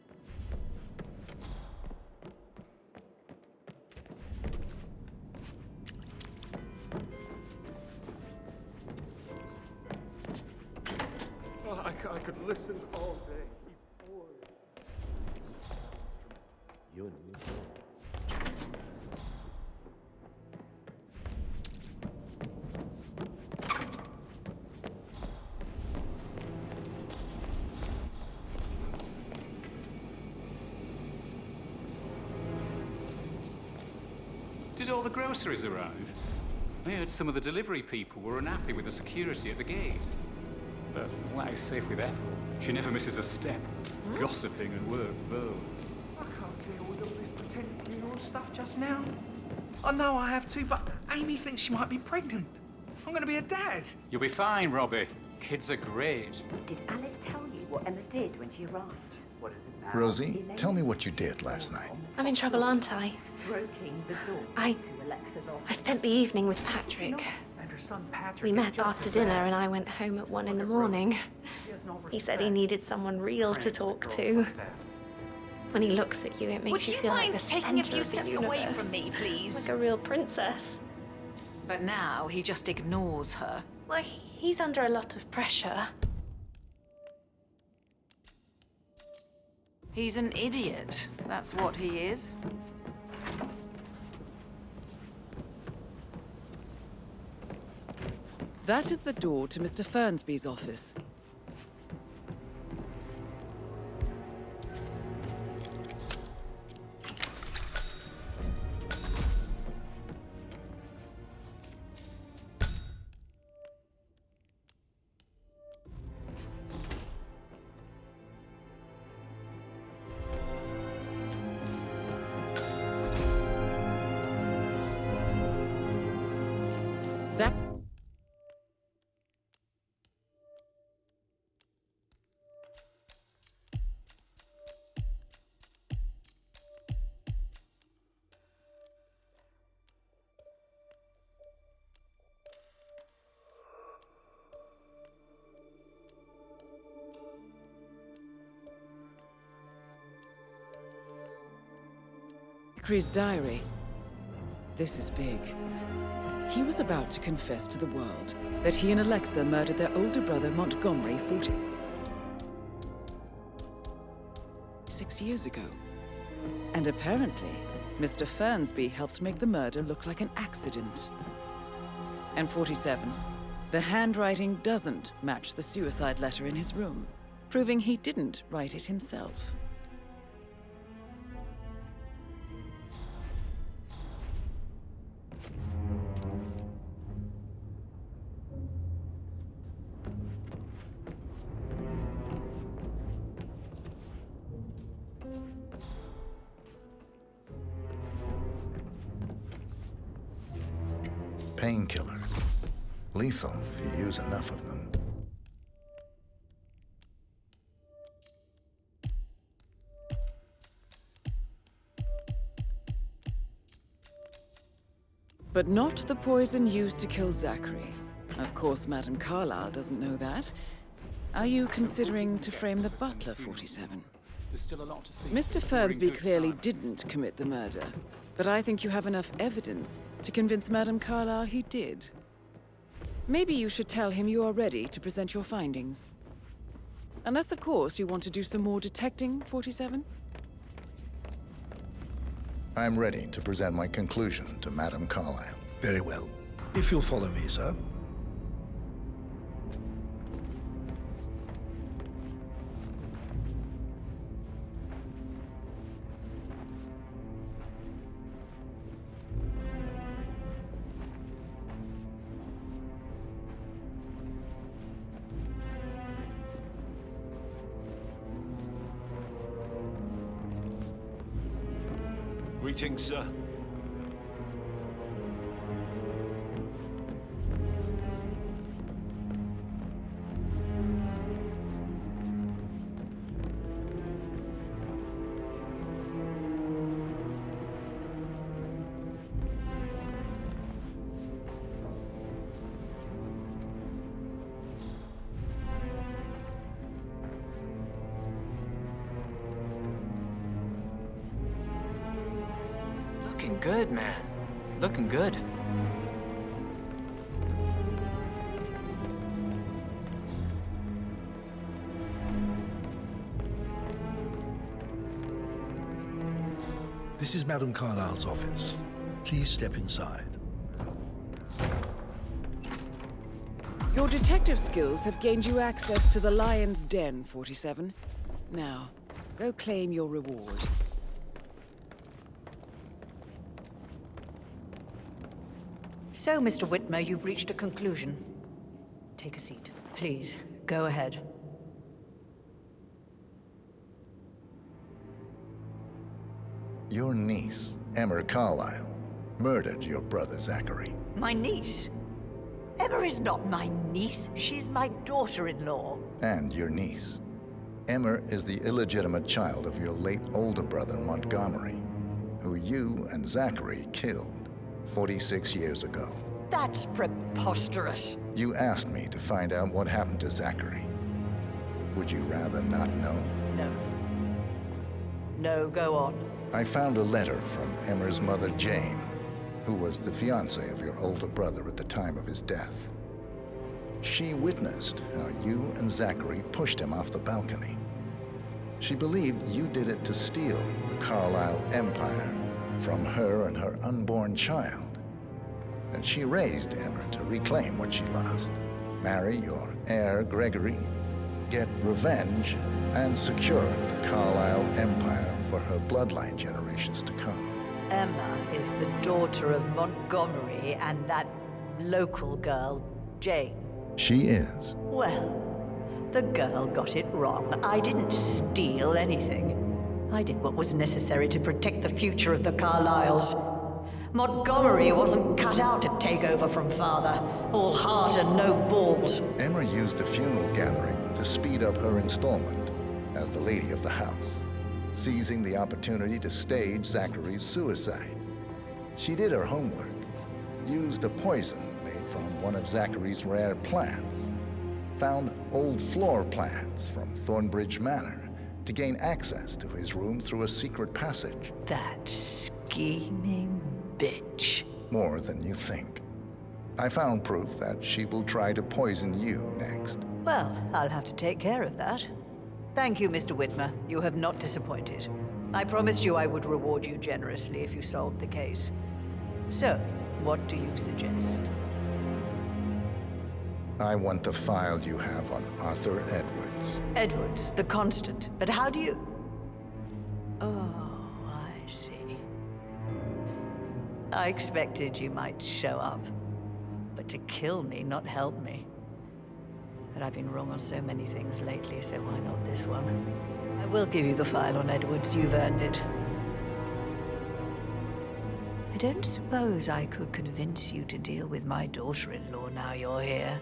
Oh, I could listen all day. Keep bored. You're in the middle. Did all the groceries arrive? I heard some of the delivery people were unhappy with the security at the gate. But life's safe with Ethel. She never misses a step. Gossiping and work both. I can't deal with all this pretend funeral stuff just now. I know I have to, but Amy thinks she might be pregnant. I'm gonna be a dad. You'll be fine, Robbie. Kids are great. Did Alice tell you what Emma did when she arrived? What is it now? Rosie, tell me what you did last night. I'm in trouble, aren't I? Broking the door I to Alexa's office. I spent the evening with Patrick. And her son Patrick. We met after dinner and I went home at 1 in the morning. He said he needed someone real to talk to. When he looks at you, it makes you feel like the taking a center few of the steps away universe. from me, please? Like a real princess. But now he just ignores her. Well, he's under a lot of pressure. He's an idiot. That's what he is. That is the door to Mr. Fernsby's office. Zach? Zachary's diary. This is big. He was about to confess to the world that he and Alexa murdered their older brother Montgomery 46 years ago. And apparently, Mr. Fernsby helped make the murder look like an accident. And 47, the handwriting doesn't match the suicide letter in his room, proving he didn't write it himself. Painkiller. Lethal if you use enough of them. But not the poison used to kill Zachary. Of course, Madame Carlyle doesn't know that. Are you considering to frame the butler, 47? There's still a lot to see. Mr. Fernsby clearly didn't commit the murder, but I think you have enough evidence to convince Madame Carlyle he did. Maybe you should tell him you are ready to present your findings. Unless, of course, you want to do some more detecting, 47? I'm ready to present my conclusion to Madame Carlyle. Very well. If you'll follow me, sir. Greetings, sir. Looking good, man. Looking good. This is Madame Carlyle's office. Please step inside. Your detective skills have gained you access to the Lion's Den, 47. Now, go claim your reward. So, Mr. Whitmer, you've reached a conclusion. Take a seat. Please, go ahead. Your niece, Emma Carlyle, murdered your brother Zachary. My niece? Emma is not my niece. She's my daughter-in-law. And your niece. Emma is the illegitimate child of your late older brother Montgomery, who you and Zachary killed 46 years ago. That's preposterous. You asked me to find out what happened to Zachary. Would you rather not know? No. No, go on. I found a letter from Emma's mother, Jane, who was the fiancée of your older brother at the time of his death. She witnessed how you and Zachary pushed him off the balcony. She believed you did it to steal the Carlyle empire from her and her unborn child. And she raised Emma to reclaim what she lost, marry your heir, Gregory, get revenge, and secure the Carlyle empire for her bloodline generations to come. Emma is the daughter of Montgomery and that local girl, Jane. She is. Well, the girl got it wrong. I didn't steal anything. I did what was necessary to protect the future of the Carlyles. Montgomery wasn't cut out to take over from father. All heart and no balls. Emma used a funeral gathering to speed up her installment as the lady of the house, seizing the opportunity to stage Zachary's suicide. She did her homework, used a poison made from one of Zachary's rare plants, found old floor plans from Thornbridge Manor to gain access to his room through a secret passage. That scheming bitch. More than you think. I found proof that she will try to poison you next. Well, I'll have to take care of that. Thank you, Mr. Whitmer. You have not disappointed. I promised you I would reward you generously if you solved the case. So, what do you suggest? I want the file you have on Arthur Edwards. Edwards, the Constant. But how do you... Oh, I see. I expected you might show up. But to kill me, not help me. But I've been wrong on so many things lately, so why not this one? I will give you the file on Edwards. You've earned it. I don't suppose I could convince you to deal with my daughter-in-law now you're here.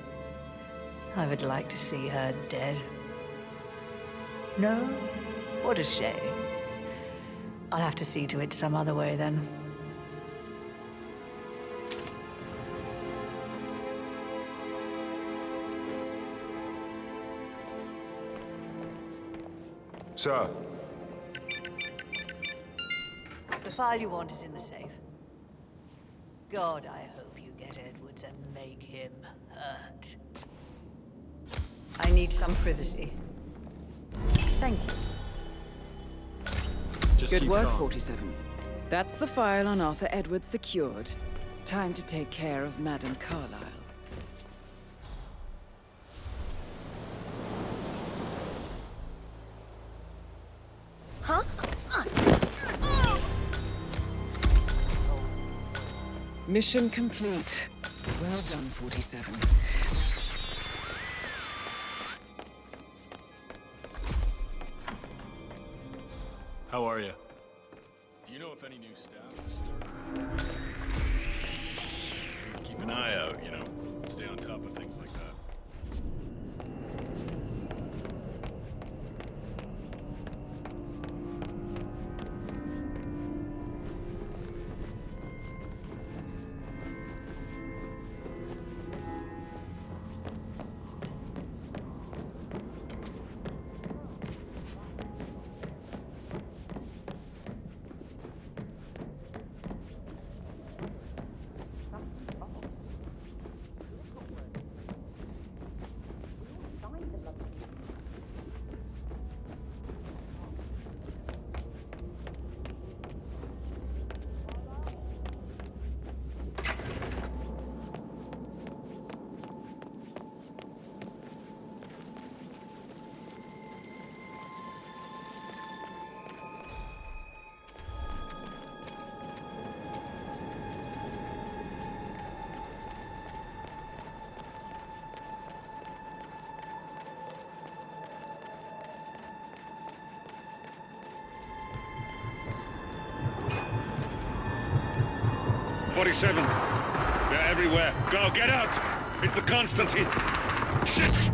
I would like to see her dead. No? What a shame. I'll have to see to it some other way then. Sir. The file you want is in the safe. God, I hope you get Edwards and make him hurt. I need some privacy. Thank you. Good work, 47. That's the file on Arthur Edwards secured. Time to take care of Madame Carlyle. Huh? Mission complete. Well done, 47. How are you? Do you know if if any new staff has started. Keep an eye out, you know. Stay on top of things like that. .47. They're everywhere. Go, get out! It's the Constantine. Shit!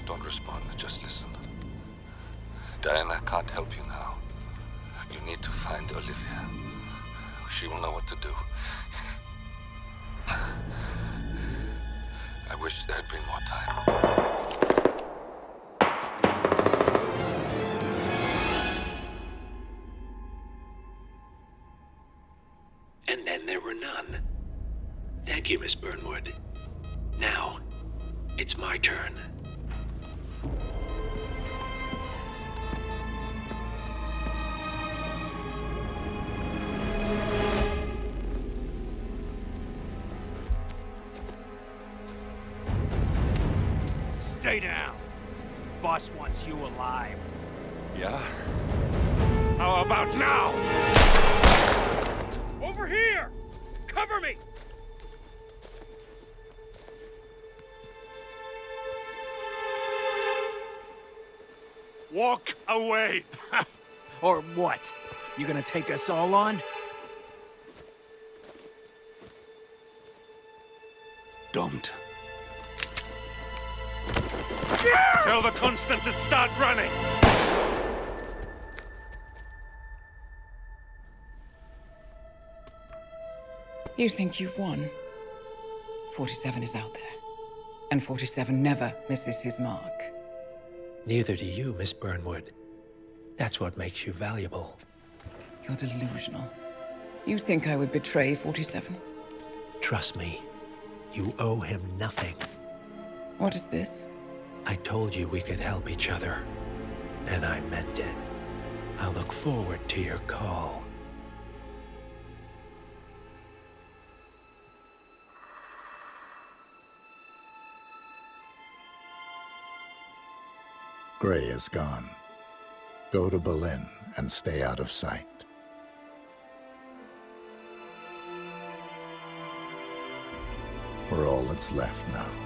Don't respond, just listen. Diana can't help you now. You need to find Olivia. She will know what to do. I wish there had been more time. And then there were none. Thank you, Miss Burnwood. Now, it's my turn. Stay down. Boss wants you alive. Yeah? How about now? Over here! Cover me! Walk away! Or what? You gonna take us all on? Don't. Tell the Constant to start running! You think you've won? 47 is out there. And 47 never misses his mark. Neither do you, Miss Burnwood. That's what makes you valuable. You're delusional. You think I would betray 47? Trust me, you owe him nothing. What is this? I told you we could help each other, and I meant it. I look forward to your call. Gray is gone. Go to Berlin and stay out of sight. We're all that's left now.